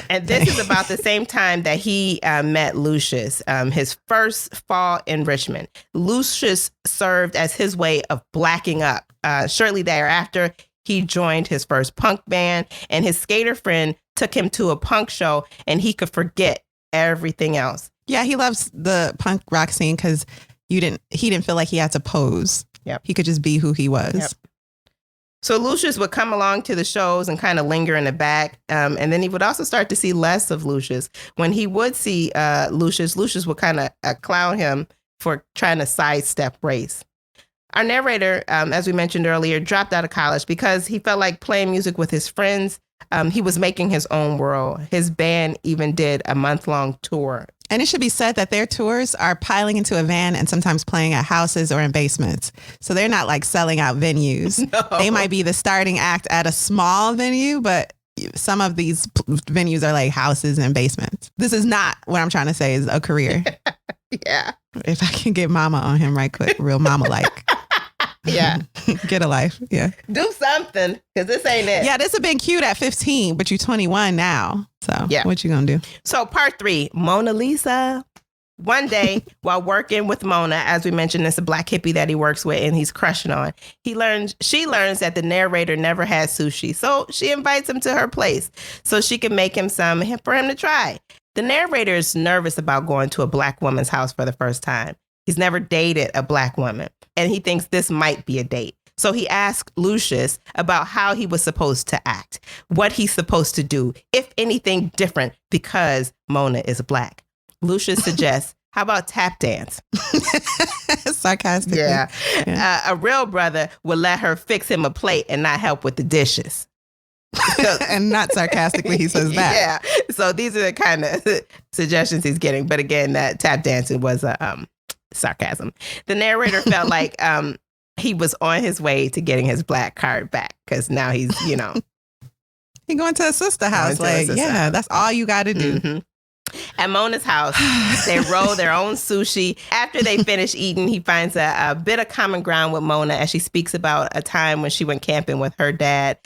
And this is about the same time that he met Lucius, his first fall in Richmond. Lucius served as his way of blacking up. Shortly thereafter, he joined his first punk band, and his skater friend took him to a punk show, and he could forget everything else. Yeah, he loves the punk rock scene because he didn't feel like he had to pose. Yep. He could just be who he was. Yep. So Lucius would come along to the shows and kind of linger in the back. And then he would also start to see less of Lucius. When he would see Lucius would kind of clown him for trying to sidestep race. Our narrator, as we mentioned earlier, dropped out of college because he felt like playing music with his friends. He was making his own world. His band even did a month-long tour. And it should be said that their tours are piling into a van and sometimes playing at houses or in basements. So they're not like selling out venues. No. They might be the starting act at a small venue, but some of these venues are like houses and basements. This is not what I'm trying to say is a career. Yeah. If I can get mama on him right quick, real mama-like. Yeah. Get a life. Yeah. Do something, because this ain't it. Yeah, this have been cute at 15, but you're 21 now. So yeah. What you gonna do? So part 3, Mona Lisa. One day, while working with Mona, as we mentioned, it's a black hippie that he works with and he's crushing on. She learns that the narrator never had sushi. So she invites him to her place so she can make him some for him to try. The narrator is nervous about going to a black woman's house for the first time. He's never dated a black woman, and he thinks this might be a date. So he asked Lucius about how he was supposed to act, what he's supposed to do, if anything different, because Mona is black. Lucius suggests, how about tap dance? Sarcastically. Yeah. A real brother would let her fix him a plate and not help with the dishes. And not sarcastically, he says that. Yeah. So these are the kind of suggestions he's getting. But again, that tap dancing was sarcasm. The narrator felt like he was on his way to getting his black card back because now he's, He going to a sister house. That's all you got to do. Mm-hmm. At Mona's house, they roll their own sushi. After they finish eating, he finds a bit of common ground with Mona as she speaks about a time when she went camping with her dad.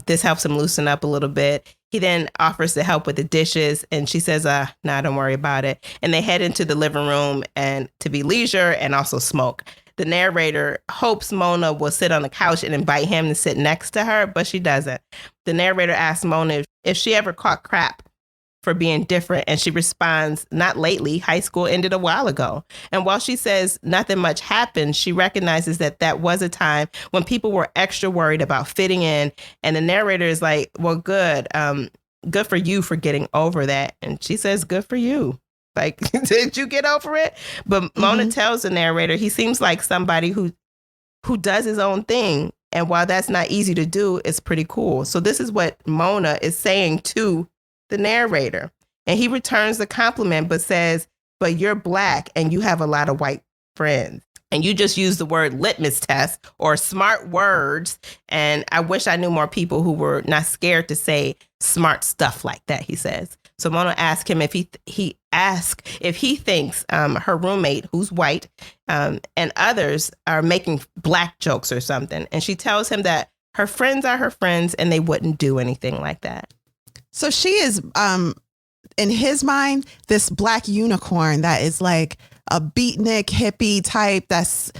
This helps him loosen up a little bit. He then offers to help with the dishes, and she says, nah, don't worry about it. And they head into the living room and to be leisure and also smoke. The narrator hopes Mona will sit on the couch and invite him to sit next to her, but she doesn't. The narrator asks Mona if she ever caught crap for being different, and she responds, not lately. High school ended a while ago. And while she says nothing much happened, she recognizes that was a time when people were extra worried about fitting in. And the narrator is like, well, good for you for getting over that. And she says, good for you. Like, did you get over it? But Mona tells the narrator he seems like somebody who does his own thing. And while that's not easy to do, it's pretty cool. So this is what Mona is saying to the narrator. And he returns the compliment, but says, but you're black and you have a lot of white friends. And you just use the word litmus test or smart words. And I wish I knew more people who were not scared to say smart stuff like that, he says. So Mona asked him if he thinks her roommate, who's white, and others are making black jokes or something. And she tells him that her friends are her friends and they wouldn't do anything like that. So she is, in his mind, this black unicorn that is like a beatnik hippie type that's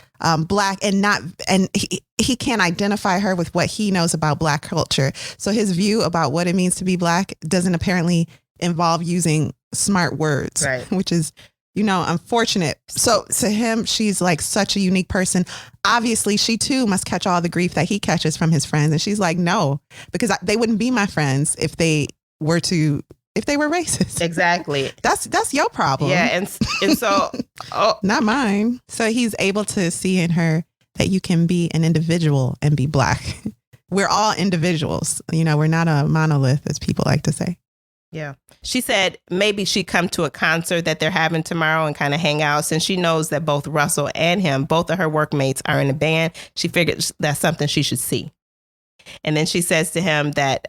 Black and he can't identify her with what he knows about Black culture. So his view about what it means to be Black doesn't apparently involve using smart words, right. which is, unfortunate. So to him, she's like such a unique person. Obviously, she too must catch all the grief that he catches from his friends. And she's like, no, because they wouldn't be my friends if they were racist. Exactly. That's your problem. Yeah. And so, not mine. So he's able to see in her that you can be an individual and be Black. We're all individuals. We're not a monolith, as people like to say. Yeah. She said maybe she'd come to a concert that they're having tomorrow and kind of hang out, since she knows that both Russell and him, both of her workmates, are in a band. She figured that's something she should see. And then she says to him that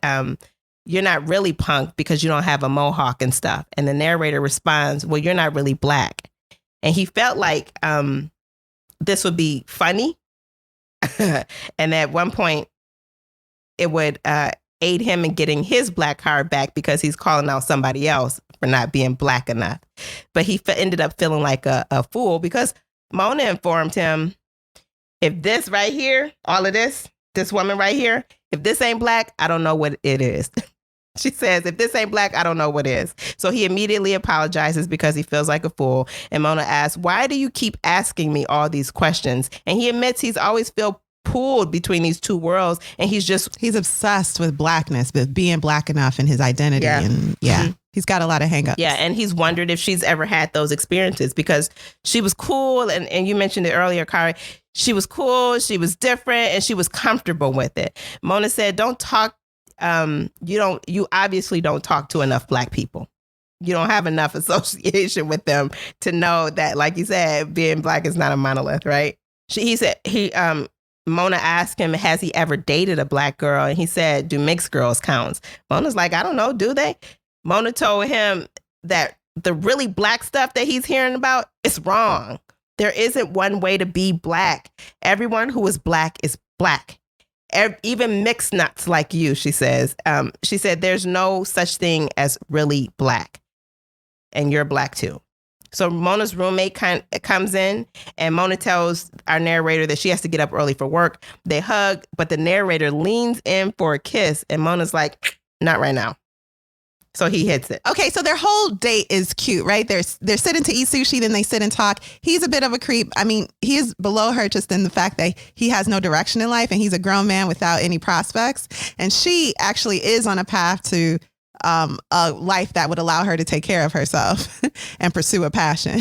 you're not really punk because you don't have a mohawk and stuff. And the narrator responds, well, you're not really Black. And he felt like this would be funny. And at one point, it would aid him in getting his Black card back because he's calling out somebody else for not being Black enough. But he ended up feeling like a fool because Mona informed him, if this right here, all of this woman right here, if this ain't Black, I don't know what it is. She says, if this ain't Black, I don't know what is. So he immediately apologizes because he feels like a fool. And Mona asks, why do you keep asking me all these questions? And he admits he's always felt pulled between these two worlds, and he's obsessed with Blackness, with being Black enough in his identity. Yeah. And he's got a lot of hangups. Yeah, and he's wondered if she's ever had those experiences because she was cool, and you mentioned it earlier, Kari. She was cool, she was different, and she was comfortable with it. Mona said, don't talk, you obviously don't talk to enough Black people. You don't have enough association with them to know that, like you said, being Black is not a monolith, right? Mona asked him, has he ever dated a Black girl? And he said, do mixed girls count? Mona's like, I don't know, do they? Mona told him that the really Black stuff that he's hearing about is wrong. There isn't one way to be Black. Everyone who is Black is Black. Even mixed nuts like you, she says. She said, there's no such thing as really Black. And you're Black too. So Mona's roommate comes in, and Mona tells our narrator that she has to get up early for work. They hug, but the narrator leans in for a kiss, and Mona's like, not right now. So he hits it. Okay, so their whole date is cute, right? They're sitting to eat sushi, then they sit and talk. He's a bit of a creep. I mean, he is below her just in the fact that he has no direction in life, and he's a grown man without any prospects. And she actually is on a path to a life that would allow her to take care of herself and pursue a passion.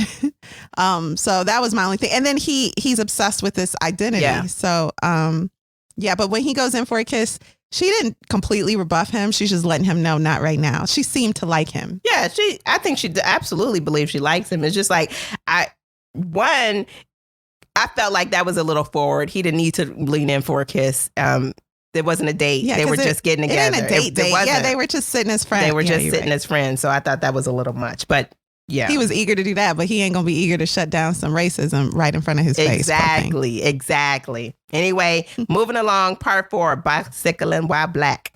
So that was my only thing. And then he's obsessed with this identity. Yeah. So, but when he goes in for a kiss, she didn't completely rebuff him. She's just letting him know, not right now. She seemed to like him. Yeah, I think she absolutely believes she likes him. It's just like, I felt like that was a little forward. He didn't need to lean in for a kiss. There wasn't a date. Yeah, they were just getting together. It ain't a date. Yeah, they were just sitting as friends. They were just sitting as friends. So I thought that was a little much. But yeah. He was eager to do that, but he ain't going to be eager to shut down some racism right in front of his face. Exactly. Anyway, moving along, part 4, bicycling while Black.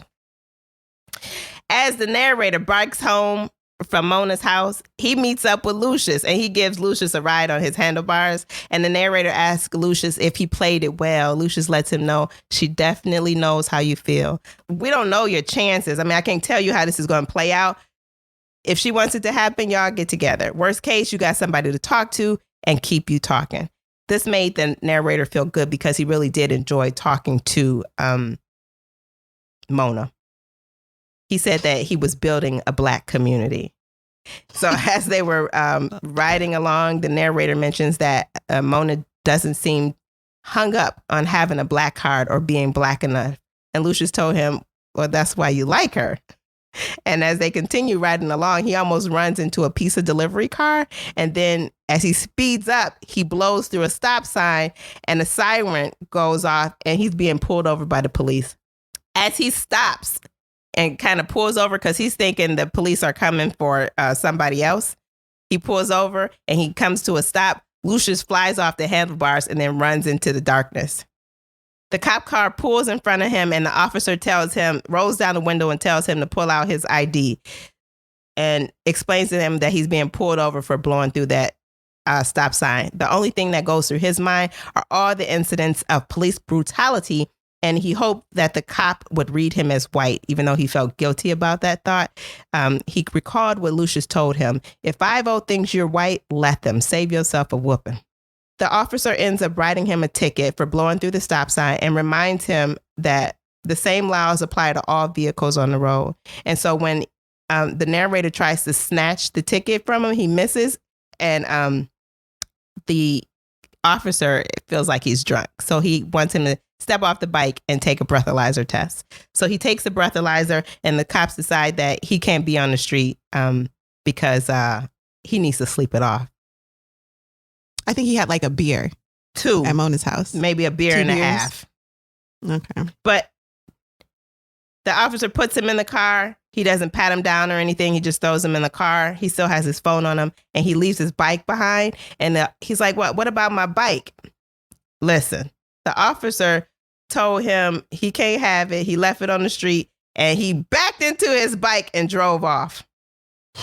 As the narrator bikes home from Mona's house, he meets up with Lucius, and he gives Lucius a ride on his handlebars. And the narrator asks Lucius if he played it well. Lucius lets him know she definitely knows how you feel. We don't know your chances. I mean, I can't tell you how this is going to play out. If she wants it to happen, y'all get together. Worst case, you got somebody to talk to and keep you talking. This made the narrator feel good because he really did enjoy talking to Mona. He said that he was building a Black community. So as they were riding along, the narrator mentions that Mona doesn't seem hung up on having a Black card or being Black enough. And Lucius told him, well, that's why you like her. And as they continue riding along, he almost runs into a pizza delivery car. And then as he speeds up, he blows through a stop sign and a siren goes off and he's being pulled over by the police. As he stops and kind of pulls over because he's thinking the police are coming for somebody else, he pulls over and he comes to a stop. Lucius flies off the handlebars and then runs into the darkness. The cop car pulls in front of him and the officer rolls down the window and tells him to pull out his ID and explains to him that he's being pulled over for blowing through that stop sign. The only thing that goes through his mind are all the incidents of police brutality, and he hoped that the cop would read him as white, even though he felt guilty about that thought. He recalled what Lucius told him: "If 5-0 thinks you're white, let them. Save yourself a whooping." The officer ends up writing him a ticket for blowing through the stop sign and reminds him that the same laws apply to all vehicles on the road. And so when the narrator tries to snatch the ticket from him, he misses, and the officer feels like he's drunk. So he wants him to step off the bike and take a breathalyzer test. So he takes the breathalyzer, and the cops decide that he can't be on the street because he needs to sleep it off. I think he had like a beer. 2 at Mona's house. Maybe a beer 2 and beers. a half. Okay. But the officer puts him in the car. He doesn't pat him down or anything. He just throws him in the car. He still has his phone on him, and he leaves his bike behind. And he's like, what about my bike? Listen, the officer told him he can't have it. He left it on the street, and he backed into his bike and drove off.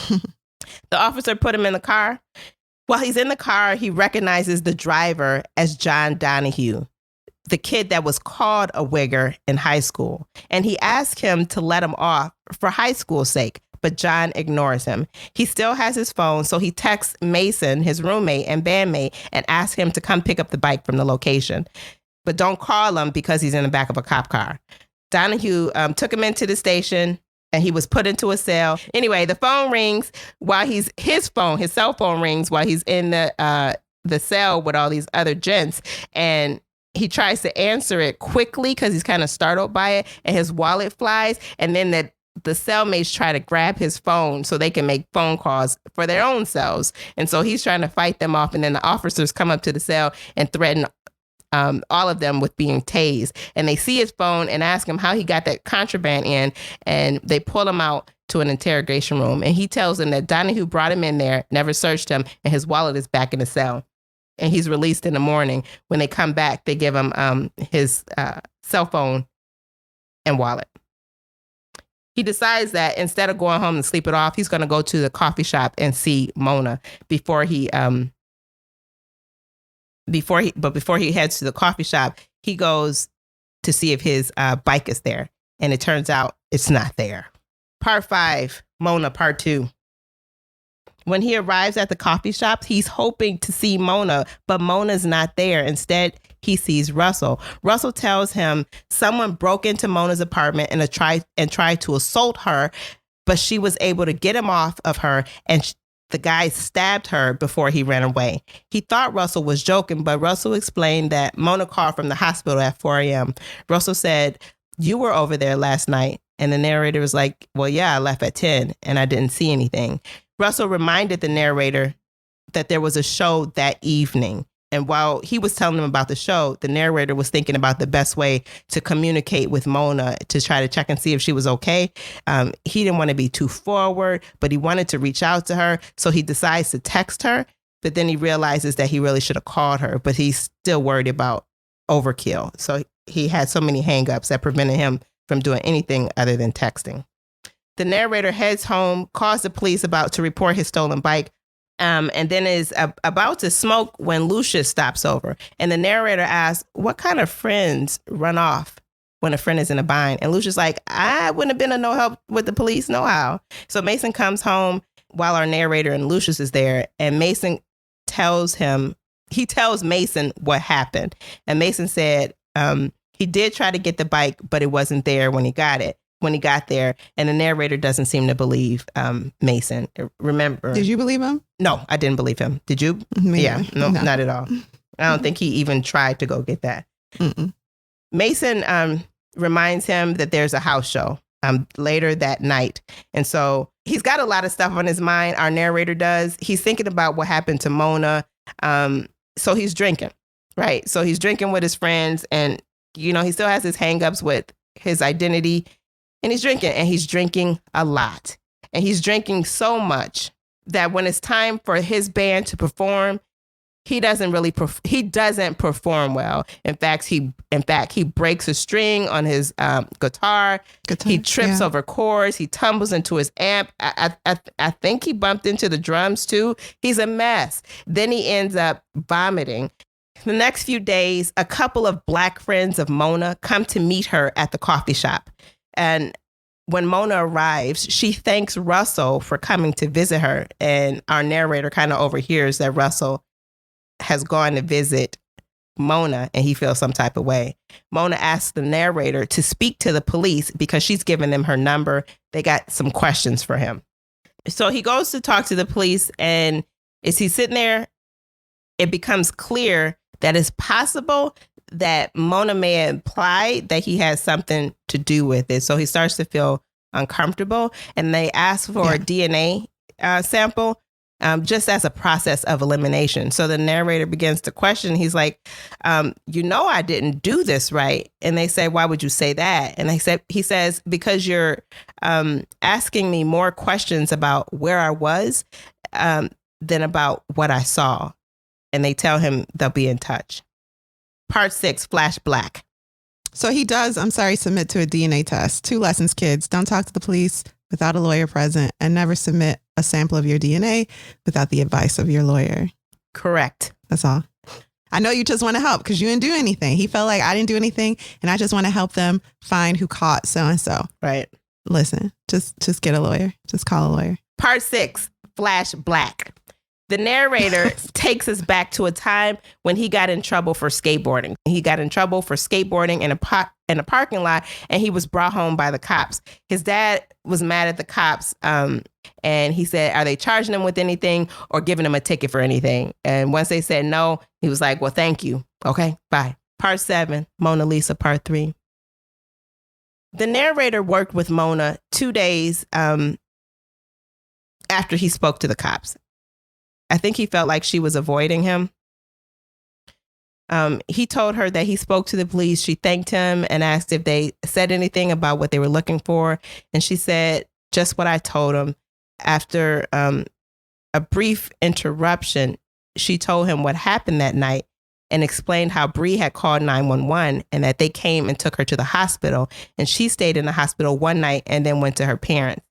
The officer put him in the car. While he's in the car, he recognizes the driver as John Donahue, the kid that was called a wigger in high school. And he asked him to let him off for high school's sake, but John ignores him. He still has his phone, so he texts Mason, his roommate and bandmate, and asks him to come pick up the bike from the location. But don't call him because he's in the back of a cop car. Donahue took him into the station, and he was put into a cell. Anyway, the phone rings while his cell phone rings while he's in the cell with all these other gents. And he tries to answer it quickly because he's kind of startled by it, and his wallet flies. And then the cellmates try to grab his phone so they can make phone calls for their own cells. And so he's trying to fight them off. And then the officers come up to the cell and threaten all of them with being tased. And they see his phone and ask him how he got that contraband in. And they pull him out to an interrogation room. And he tells them that Donahue brought him in there, never searched him, and his wallet is back in the cell. And he's released in the morning. When they come back, they give him his cell phone and wallet. He decides that instead of going home and sleep it off, he's going to go to the coffee shop and see Mona before he heads to the coffee shop. He goes to see if his bike is there, and it turns out it's not there. Part 5, Mona, Part 2. When he arrives at the coffee shop, he's hoping to see Mona, but Mona's not there. Instead, he sees Russell. Russell tells him someone broke into Mona's apartment and tried to assault her, but she was able to get him off of her, and the guy stabbed her before he ran away. He thought Russell was joking, but Russell explained that Mona called from the hospital at 4 a.m. Russell said, "You were over there last night." And the narrator was like, "Well, yeah, I left at 10 and I didn't see anything." Russell reminded the narrator that there was a show that evening. And while he was telling them about the show, the narrator was thinking about the best way to communicate with Mona to try to check and see if she was okay. He didn't want to be too forward, but he wanted to reach out to her. So he decides to text her, but then he realizes that he really should have called her, but he's still worried about overkill. So he had so many hangups that prevented him from doing anything other than texting. The narrator heads home, calls the police to report his stolen bike, and then is about to smoke when Lucius stops over. And the narrator asks, "What kind of friends run off when a friend is in a bind?" And Lucius is like, "I wouldn't have been of no help with the police, no how." So Mason comes home while our narrator and Lucius is there, and Mason tells Mason what happened. And Mason said he did try to get the bike, but it wasn't there when he got there. And the narrator doesn't seem to believe Mason. Remember. Did you believe him? No, I didn't believe him. Did you? Yeah, no, not at all. I don't think he even tried to go get that. Mm-mm. Mason reminds him that there's a house show later that night. And so he's got a lot of stuff on his mind. Our narrator does. He's thinking about what happened to Mona. So he's drinking, right? So he's drinking with his friends, and, he still has his hangups with his identity. And he's drinking a lot. And he's drinking so much that when it's time for his band to perform, he doesn't perform well. In fact, he breaks a string on his guitar. He trips over chords. He tumbles into his amp. I think he bumped into the drums too. He's a mess. Then he ends up vomiting. The next few days, a couple of Black friends of Mona come to meet her at the coffee shop. And when Mona arrives, she thanks Russell for coming to visit her. And our narrator kind of overhears that Russell has gone to visit Mona and he feels some type of way. Mona asks the narrator to speak to the police because she's given them her number. They got some questions for him. So he goes to talk to the police, and as he's sitting there, it becomes clear that it's possible that Mona may imply that he has something to do with it. So he starts to feel uncomfortable, and they ask for a DNA sample just as a process of elimination. So the narrator begins to question. He's like, I didn't do this, right? And they say, why would you say that? And he says, because you're asking me more questions about where I was than about what I saw. And they tell him they'll be in touch. Part 6, Flash Black. So he does, submit to a DNA test. 2 lessons, kids. Don't talk to the police without a lawyer present, and never submit a sample of your DNA without the advice of your lawyer. Correct. That's all. I know you just want to help because you didn't do anything. He felt like I didn't do anything, and I just want to help them find who caught so-and-so. Right. Listen, just get a lawyer. Just call a lawyer. Part 6, Flash Black. The narrator takes us back to a time when he got in trouble for skateboarding. He got in trouble for skateboarding in a parking lot, and he was brought home by the cops. His dad was mad at the cops, and he said, are they charging him with anything or giving him a ticket for anything? And once they said no, he was like, well, thank you. Okay, bye. Part 7, Mona Lisa, Part 3. The narrator worked with Mona 2 days after he spoke to the cops. I think he felt like she was avoiding him. He told her that he spoke to the police. She thanked him and asked if they said anything about what they were looking for. And she said just what I told him. After a brief interruption, she told him what happened that night and explained how Bree had called 911 and that they came and took her to the hospital. And she stayed in the hospital one night and then went to her parents.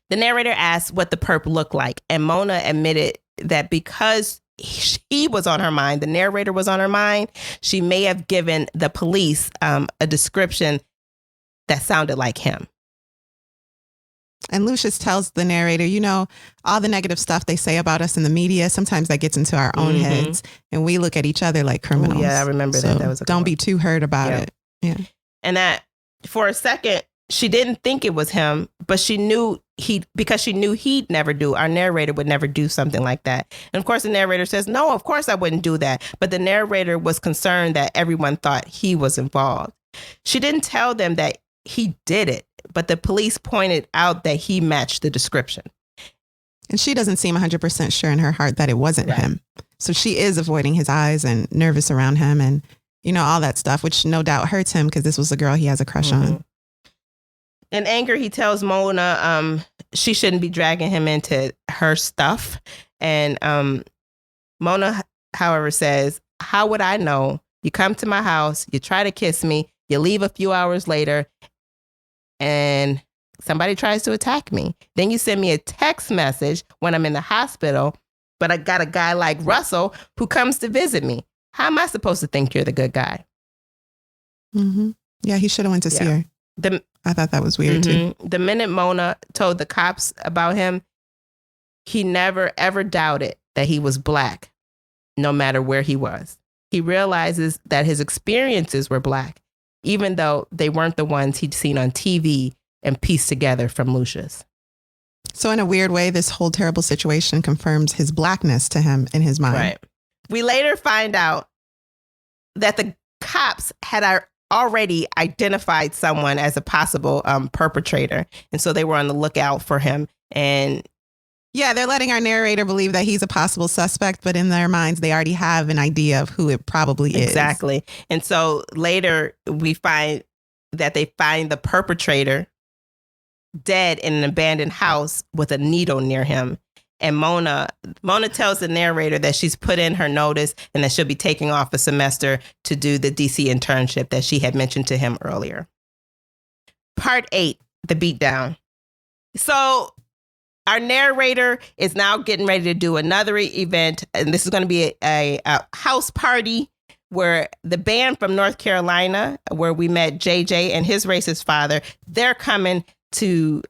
The narrator asked what the perp looked like, and Mona admitted that because he was on her mind, the narrator was on her mind, she may have given the police a description that sounded like him. And Lucius tells the narrator, all the negative stuff they say about us in the media, sometimes that gets into our own heads, and we look at each other like criminals. Ooh, yeah, I remember that. That was don't be too hurt about it. Yeah. And that for a second, she didn't think it was him, but she knew because she knew he'd never do. Our narrator would never do something like that. And of course, the narrator says, no, of course I wouldn't do that. But the narrator was concerned that everyone thought he was involved. She didn't tell them that he did it, but the police pointed out that he matched the description. And she doesn't seem 100% sure in her heart that it wasn't him. So she is avoiding his eyes and nervous around him and, all that stuff, which no doubt hurts him because this was a girl he has a crush on. In anger, he tells Mona she shouldn't be dragging him into her stuff. And Mona, however, says, how would I know? You come to my house, you try to kiss me, you leave a few hours later, and somebody tries to attack me. Then you send me a text message when I'm in the hospital, but I got a guy like Russell who comes to visit me. How am I supposed to think you're the good guy? Mm-hmm. Yeah, he should have went to see her. I thought that was weird too. The minute Mona told the cops about him, he never ever doubted that he was Black, no matter where he was. He realizes that his experiences were Black, even though they weren't the ones he'd seen on TV and pieced together from Lucius. So in a weird way, this whole terrible situation confirms his Blackness to him in his mind. Right. We later find out that the cops had already identified someone as a possible perpetrator. And so they were on the lookout for him. And yeah, they're letting our narrator believe that he's a possible suspect, but in their minds, they already have an idea of who it probably is. Exactly. And so later we find that they find the perpetrator dead in an abandoned house with a needle near him. And Mona tells the narrator that she's put in her notice and that she'll be taking off a semester to do the DC internship that she had mentioned to him earlier. Part 8, the beatdown. So our narrator is now getting ready to do another event, and this is going to be a house party where the band from North Carolina, where we met JJ and his racist father, they're coming to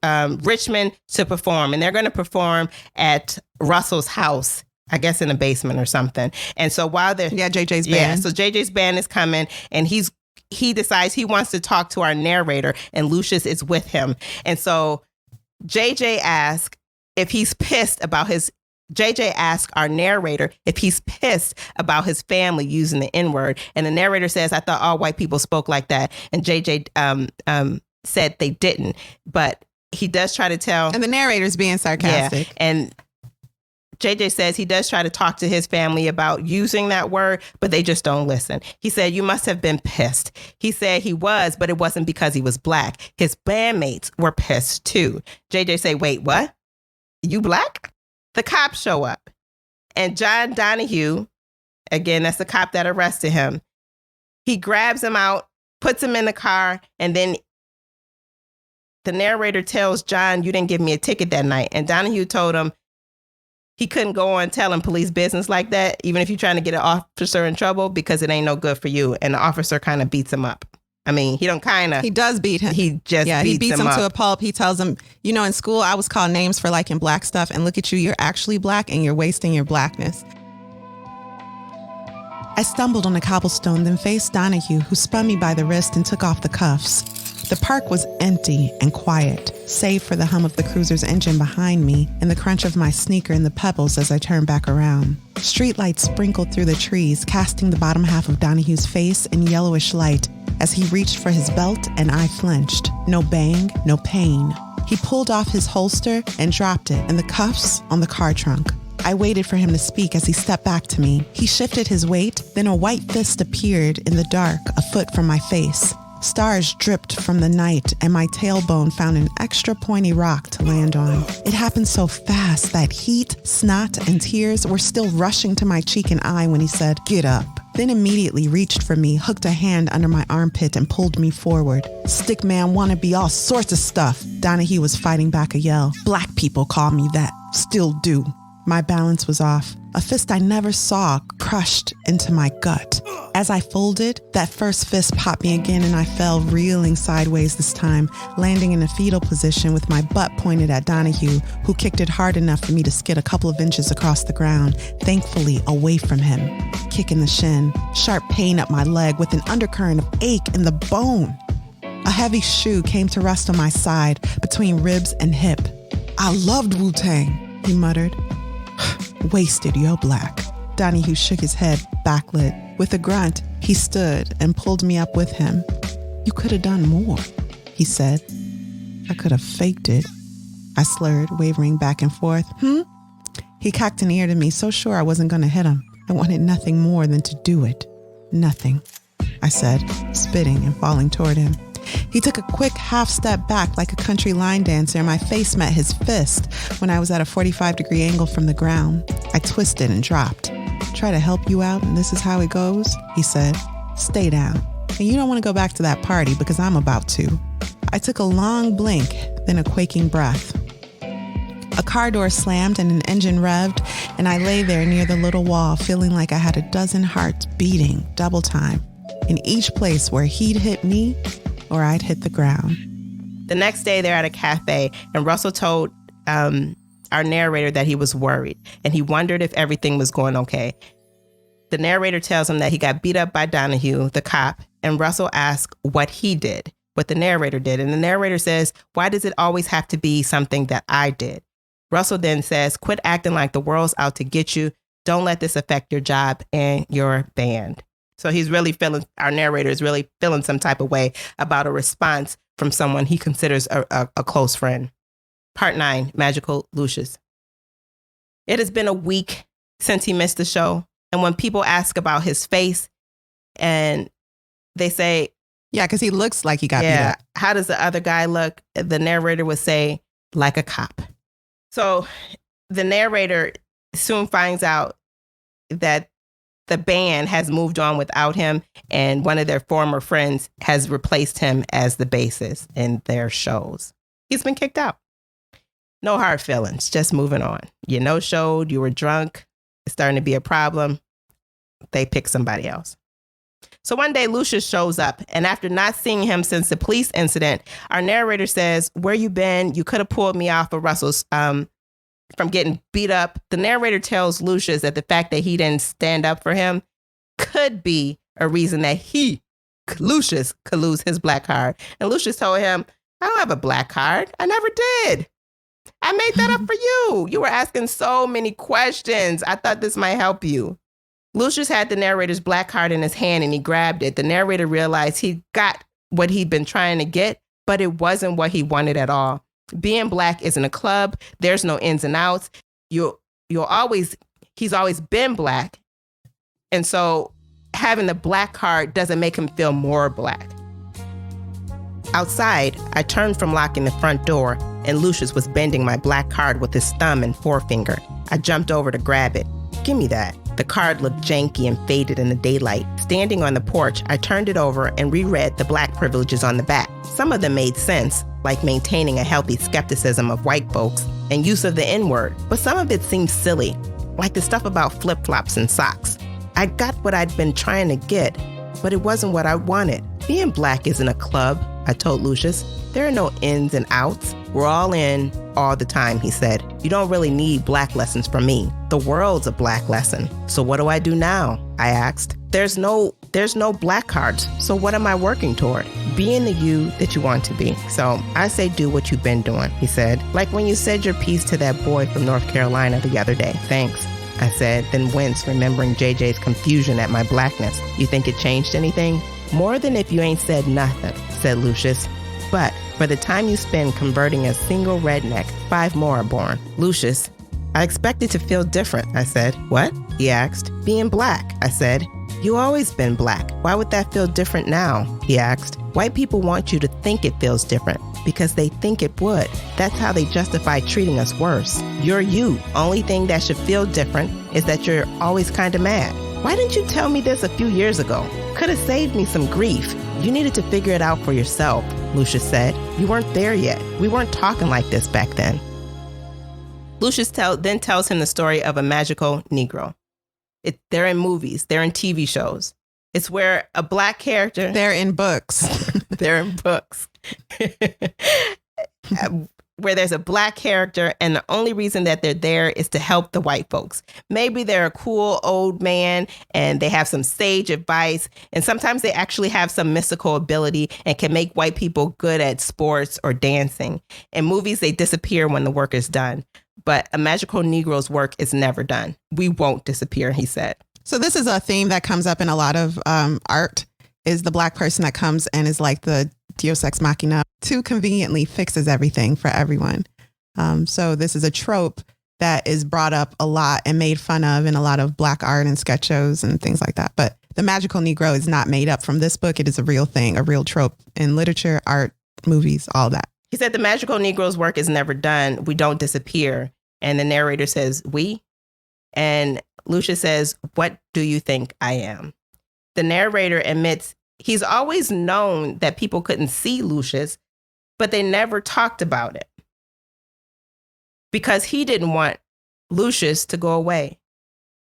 Richmond to perform, and they're going to perform at Russell's house, I guess in the basement or something. And so while they're JJ's band. Yeah, so JJ's band is coming, and he decides he wants to talk to our narrator, and Lucius is with him. And so JJ asks our narrator if he's pissed about his family using the N-word. And the narrator says, I thought all white people spoke like that. And JJ said they didn't, but he does try to tell. And the narrator's being sarcastic. Yeah, and JJ says he does try to talk to his family about using that word, but they just don't listen. He said, you must have been pissed. He said he was, but it wasn't because he was black. His bandmates were pissed too. JJ say, wait, what? You black? The cops show up, and John Donahue, again, that's the cop that arrested him, he grabs him out, puts him in the car, and then the narrator tells John, you didn't give me a ticket that night. And Donahue told him he couldn't go on telling police business like that, even if you're trying to get an officer in trouble, because it ain't no good for you. And the officer kind of beats him up. I mean, he does beat him. He beats him to a pulp. He tells him, in school, I was called names for liking black stuff. And look at you, you're actually black and you're wasting your blackness. I stumbled on the cobblestone, then faced Donahue, who spun me by the wrist and took off the cuffs. The park was empty and quiet, save for the hum of the cruiser's engine behind me and the crunch of my sneaker in the pebbles as I turned back around. Streetlights sprinkled through the trees, casting the bottom half of Donahue's face in yellowish light as he reached for his belt and I flinched. No bang, no pain. He pulled off his holster and dropped it, and the cuffs on the car trunk. I waited for him to speak as he stepped back to me. He shifted his weight, then a white fist appeared in the dark a foot from my face. Stars dripped from the night, and my tailbone found an extra pointy rock to land on. It happened so fast that heat, snot, and tears were still rushing to my cheek and eye when he said, "Get up." Then immediately reached for me, hooked a hand under my armpit, and pulled me forward. "Stick man wanna be all sorts of stuff." Donahue was fighting back a yell. "Black people call me that. Still do." My balance was off. A fist I never saw crushed into my gut. As I folded, that first fist popped me again and I fell reeling sideways this time, landing in a fetal position with my butt pointed at Donahue, who kicked it hard enough for me to skid a couple of inches across the ground, thankfully away from him. Kick in the shin, sharp pain up my leg with an undercurrent of ache in the bone. A heavy shoe came to rest on my side between ribs and hip. "I loved Wu-Tang," he muttered. "Wasted, yo black." Donahue shook his head, backlit. With a grunt, he stood and pulled me up with him. "You could have done more," he said. "I could have faked it," I slurred, wavering back and forth. He cocked an ear to me, so sure I wasn't going to hit him. I wanted nothing more than to do it. "Nothing," I said, spitting and falling toward him. He took a quick half step back like a country line dancer, and my face met his fist when I was at a 45-degree angle from the ground. I twisted and dropped. "Try to help you out, and this is how it goes," he said. "Stay down. And you don't want to go back to that party because I'm about to." I took a long blink, then a quaking breath. A car door slammed and an engine revved, and I lay there near the little wall, feeling like I had a dozen hearts beating double time in each place where he'd hit me or I'd hit the ground. The next day, they're at a cafe, and Russell told our narrator that he was worried, and he wondered if everything was going okay. The narrator tells him that he got beat up by Donahue, the cop, and Russell asks what he did, what the narrator did. And the narrator says, "Why does it always have to be something that I did?" Russell then says, "Quit acting like the world's out to get you. Don't let this affect your job and your band." So our narrator is really feeling some type of way about a response from someone he considers a close friend. Part 9, Magical Lucius. It has been a week since he missed the show. And when people ask about his face and they say, "Yeah, because he looks like he got beat up. How does the other guy look?" The narrator would say, "Like a cop." So the narrator soon finds out that the band has moved on without him, and one of their former friends has replaced him as the bassist in their shows. He's been kicked out. No hard feelings, just moving on. You no-showed, you were drunk, it's starting to be a problem. They pick somebody else. So one day Lucius shows up, and after not seeing him since the police incident, our narrator says, "Where you been? You could have pulled me off of Russell's from getting beat up." The narrator tells Lucius that the fact that he didn't stand up for him could be a reason that Lucius, could lose his black card. And Lucius told him, "I don't have a black card. I never did. I made that up for you. You were asking so many questions. I thought this might help you." Lucius had the narrator's black card in his hand and he grabbed it. The narrator realized he got what he'd been trying to get, but it wasn't what he wanted at all. Being black isn't a club. There's no ins and outs. He's always been black. And so having the black card doesn't make him feel more black. Outside, I turned from locking the front door and Lucius was bending my black card with his thumb and forefinger. I jumped over to grab it. "Give me that." The card looked janky and faded in the daylight. Standing on the porch, I turned it over and reread the black privileges on the back. Some of them made sense, like maintaining a healthy skepticism of white folks and use of the N-word, but some of it seemed silly, like the stuff about flip-flops and socks. I got what I'd been trying to get, but it wasn't what I wanted. Being black isn't a club, I told Lucius. There are no ins and outs. We're all in all the time, he said. You don't really need black lessons from me. The world's a black lesson. So what do I do now? I asked. There's no black cards. So what am I working toward? Being the you that you want to be. So I say do what you've been doing, he said. Like when you said your piece to that boy from North Carolina the other day. Thanks, I said, then winced remembering JJ's confusion at my blackness. You think it changed anything? More than if you ain't said nothing, said Lucius. But for the time you spend converting a single redneck, 5 more are born. Lucius, I expected to feel different, I said. What? He asked. Being black, I said. You always been black. Why would that feel different now? He asked. White people want you to think it feels different because they think it would. That's how they justify treating us worse. You're you. Only thing that should feel different is that you're always kind of mad. Why didn't you tell me this a few years ago? Could have saved me some grief. You needed to figure it out for yourself, Lucius said. You weren't there yet. We weren't talking like this back then. Lucius then tells him the story of a magical Negro. They're in movies. They're in TV shows. It's where a black character... They're in books. They're in books. Where there's a black character and the only reason that they're there is to help the white folks. Maybe they're a cool old man and they have some sage advice, and sometimes they actually have some mystical ability and can make white people good at sports or dancing. In movies, they disappear when the work is done. But a magical Negro's work is never done. We won't disappear, he said. So this is a theme that comes up in a lot of art, is the black person that comes and is like the Deus Ex Machina, too conveniently fixes everything for everyone. So this is a trope that is brought up a lot and made fun of in a lot of black art and sketch shows and things like that. But the magical Negro is not made up from this book. It is a real thing, a real trope in literature, art, movies, all that. He said the magical Negro's work is never done. We don't disappear. And the narrator says, we? And Lucius says, what do you think I am? The narrator admits he's always known that people couldn't see Lucius, but they never talked about it because he didn't want Lucius to go away.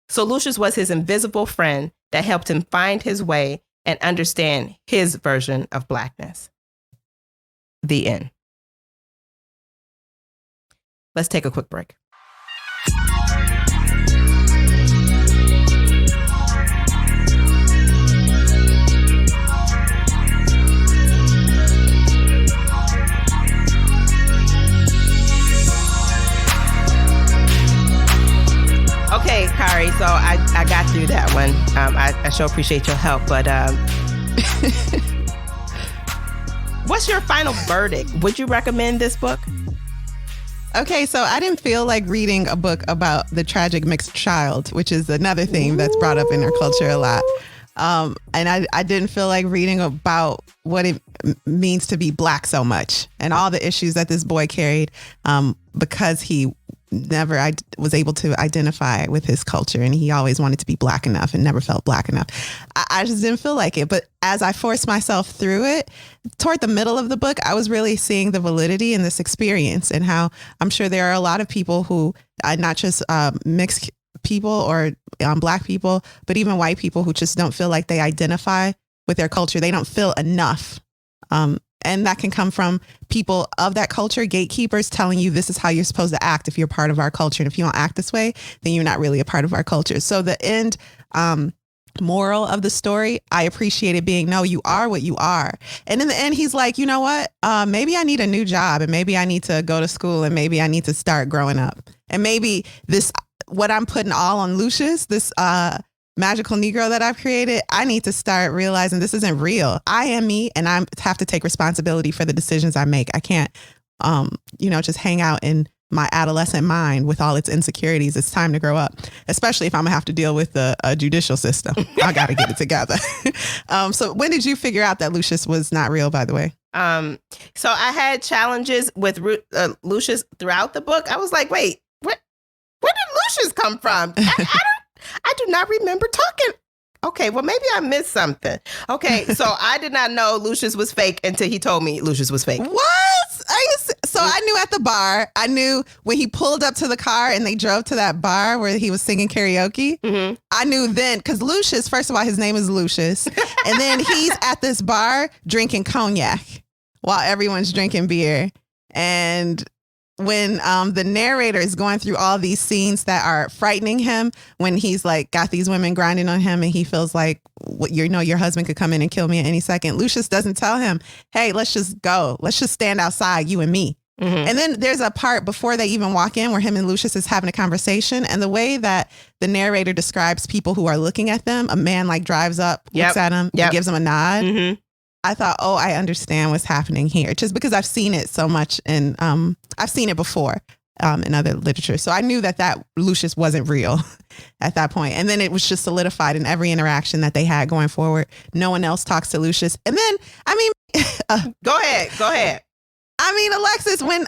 So Lucius was his invisible friend that helped him find his way and understand his version of blackness. The end. Let's take a quick break. Okay, Kari, so I got through that one. I sure appreciate your help, but what's your final verdict? Would you recommend this book? Okay, so I didn't feel like reading a book about the tragic mixed child, which is another theme that's brought up in our culture a lot. And I didn't feel like reading about what it means to be black so much and all the issues that this boy carried because he never was able to identify with his culture, and he always wanted to be Black enough and never felt Black enough. I just didn't feel like it. But as I forced myself through it, toward the middle of the book, I was really seeing the validity in this experience, and how I'm sure there are a lot of people who, not just mixed people or Black people, but even white people who just don't feel like they identify with their culture. They don't feel enough. And that can come from people of that culture, gatekeepers, telling you this is how you're supposed to act if you're part of our culture. And if you don't act this way, then you're not really a part of our culture. So the end moral of the story, I appreciated being, no, you are what you are. And in the end, he's like, you know what? Maybe I need a new job, and maybe I need to go to school, and maybe I need to start growing up. And maybe what I'm putting all on Lucius, this magical Negro that I've created, I need to start realizing this isn't real. I am me, and I have to take responsibility for the decisions I make. I can't, just hang out in my adolescent mind with all its insecurities. It's time to grow up, especially if I'm gonna have to deal with the judicial system. I got to get it together. So when did you figure out that Lucius was not real, by the way? So I had challenges with Lucius throughout the book. I was like, wait, where did Lucius come from? I do not remember talking. Okay, well, maybe I missed something. Okay, so I did not know Lucius was fake until he told me Lucius was fake. What? So I knew at the bar. I knew when he pulled up to the car and they drove to that bar where he was singing karaoke. Mm-hmm. I knew then, because Lucius, first of all, his name is Lucius. And then he's at this bar drinking cognac while everyone's drinking beer. And when the narrator is going through all these scenes that are frightening him, when he's like got these women grinding on him and he feels like, your husband could come in and kill me at any second, Lucius doesn't tell him, hey, let's just go. Let's just stand outside, you and me. Mm-hmm. And then there's a part before they even walk in where him and Lucius is having a conversation. And the way that the narrator describes people who are looking at them, a man like drives up, looks at him, and gives him a nod. Mm-hmm. I thought, I understand what's happening here, just because I've seen it so much, and I've seen it before in other literature. So I knew that Lucius wasn't real at that point. And then it was just solidified in every interaction that they had going forward. No one else talks to Lucius. And then, go ahead. Alexis, when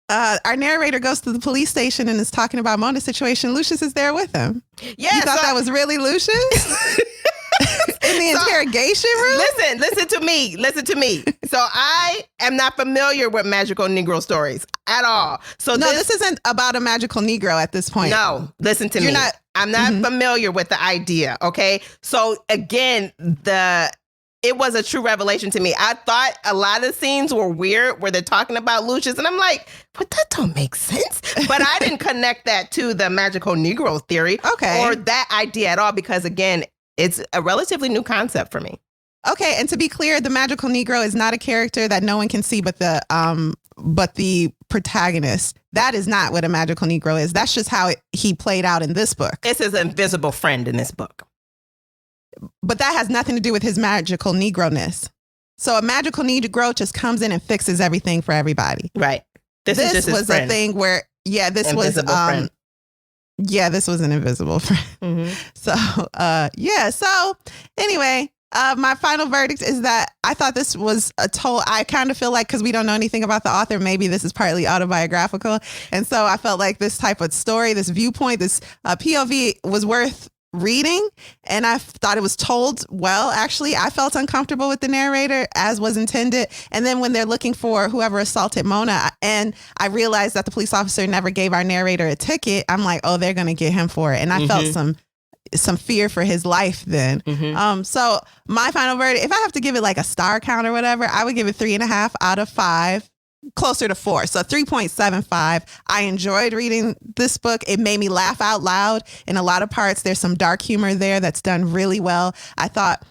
our narrator goes to the police station and is talking about Mona's situation, Lucius is there with him. Yeah, you thought that was really Lucius? In the interrogation room? Listen to me. So I am not familiar with magical Negro stories at all. So this isn't about a magical Negro at this point. No, listen to me. I'm not familiar with the idea. Okay. So again, it was a true revelation to me. I thought a lot of scenes were weird where they're talking about Lucius, and I'm like, but that don't make sense. But I didn't connect that to the magical Negro theory or that idea at all, because again, it's a relatively new concept for me. Okay, and to be clear, the magical Negro is not a character that no one can see but the protagonist. That is not what a magical Negro is. That's just how he played out in this book. It's his invisible friend in this book. But that has nothing to do with his magical Negro-ness. So a magical Negro just comes in and fixes everying for everybody. Right. This is just was friend. A thing where, this invisible was friend. Yeah, this was an invisible friend. Mm-hmm. So anyway, my final verdict is that I thought this was I kind of feel like, because we don't know anything about the author, maybe this is partly autobiographical. And so I felt like this type of story, this viewpoint, this POV was worth reading. And I thought it was told well. Actually, I felt uncomfortable with the narrator, as was intended. And then when they're looking for whoever assaulted Mona, and I realized that the police officer never gave our narrator a ticket, I'm like, they're going to get him for it. And I felt some fear for his life then. Mm-hmm. So my final verdict, if I have to give it like a star count or whatever, I would give it 3.5 out of 5. Closer to 4. So 3.75. I enjoyed reading this book. It made me laugh out loud in a lot of parts. There's some dark humor there that's done really well. I thought,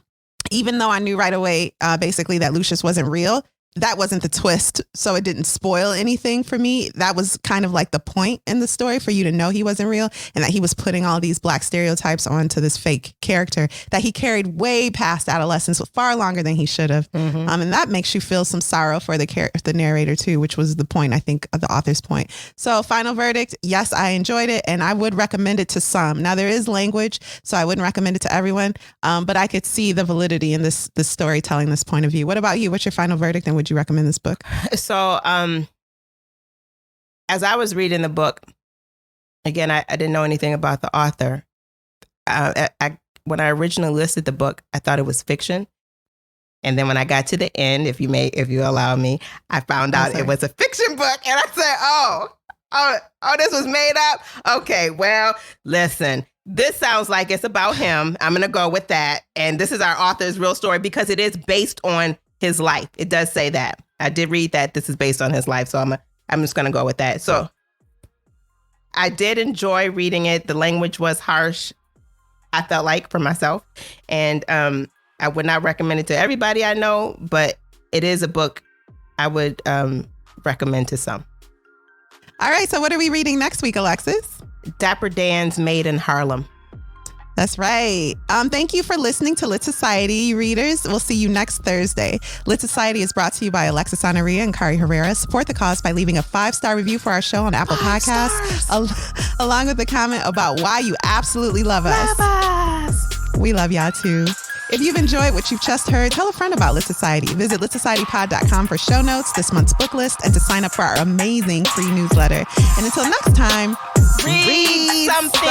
even though I knew right away, basically that Lucius wasn't real, that wasn't the twist. So it didn't spoil anything for me. That was kind of like the point in the story, for you to know he wasn't real, and that he was putting all these Black stereotypes onto this fake character that he carried way past adolescence, far longer than he should have. Mm-hmm. And that makes you feel some sorrow for the narrator too, which was the point, I think, of the author's point. So final verdict, yes, I enjoyed it, and I would recommend it to some. Now there is language, so I wouldn't recommend it to everyone, but I could see the validity in this storytelling, this point of view. What about you? What's your final verdict, and would you recommend this book? So I as I was reading the book, again, I didn't know anything about the author. When I originally listed the book, I thought it was fiction. And then when I got to the end, if you allow me, I found out it was a fiction book. And I said, oh, this was made up? Okay, well, listen, this sounds like it's about him. I'm going to go with that. And this is our author's real story because it is based on his life. It does say that. I did read that this is based on his life. So I'm just going to go with that. So I did enjoy reading it. The language was harsh, I felt like, for myself. And I would not recommend it to everybody I know, but it is a book I would recommend to some. All right. So what are we reading next week, Alexis? Dapper Dan's Maid in Harlem. That's right. Thank you for listening to Lit Society, readers. We'll see you next Thursday. Lit Society is brought to you by Alexis Honoria and Kari Herrera. Support the cause by leaving a 5-star review for our show on Apple Podcasts, along with a comment about why you absolutely love us. Love us. We love y'all too. If you've enjoyed what you've just heard, tell a friend about Lit Society. Visit litsocietypod.com for show notes, this month's book list, and to sign up for our amazing free newsletter. And until next time, read something.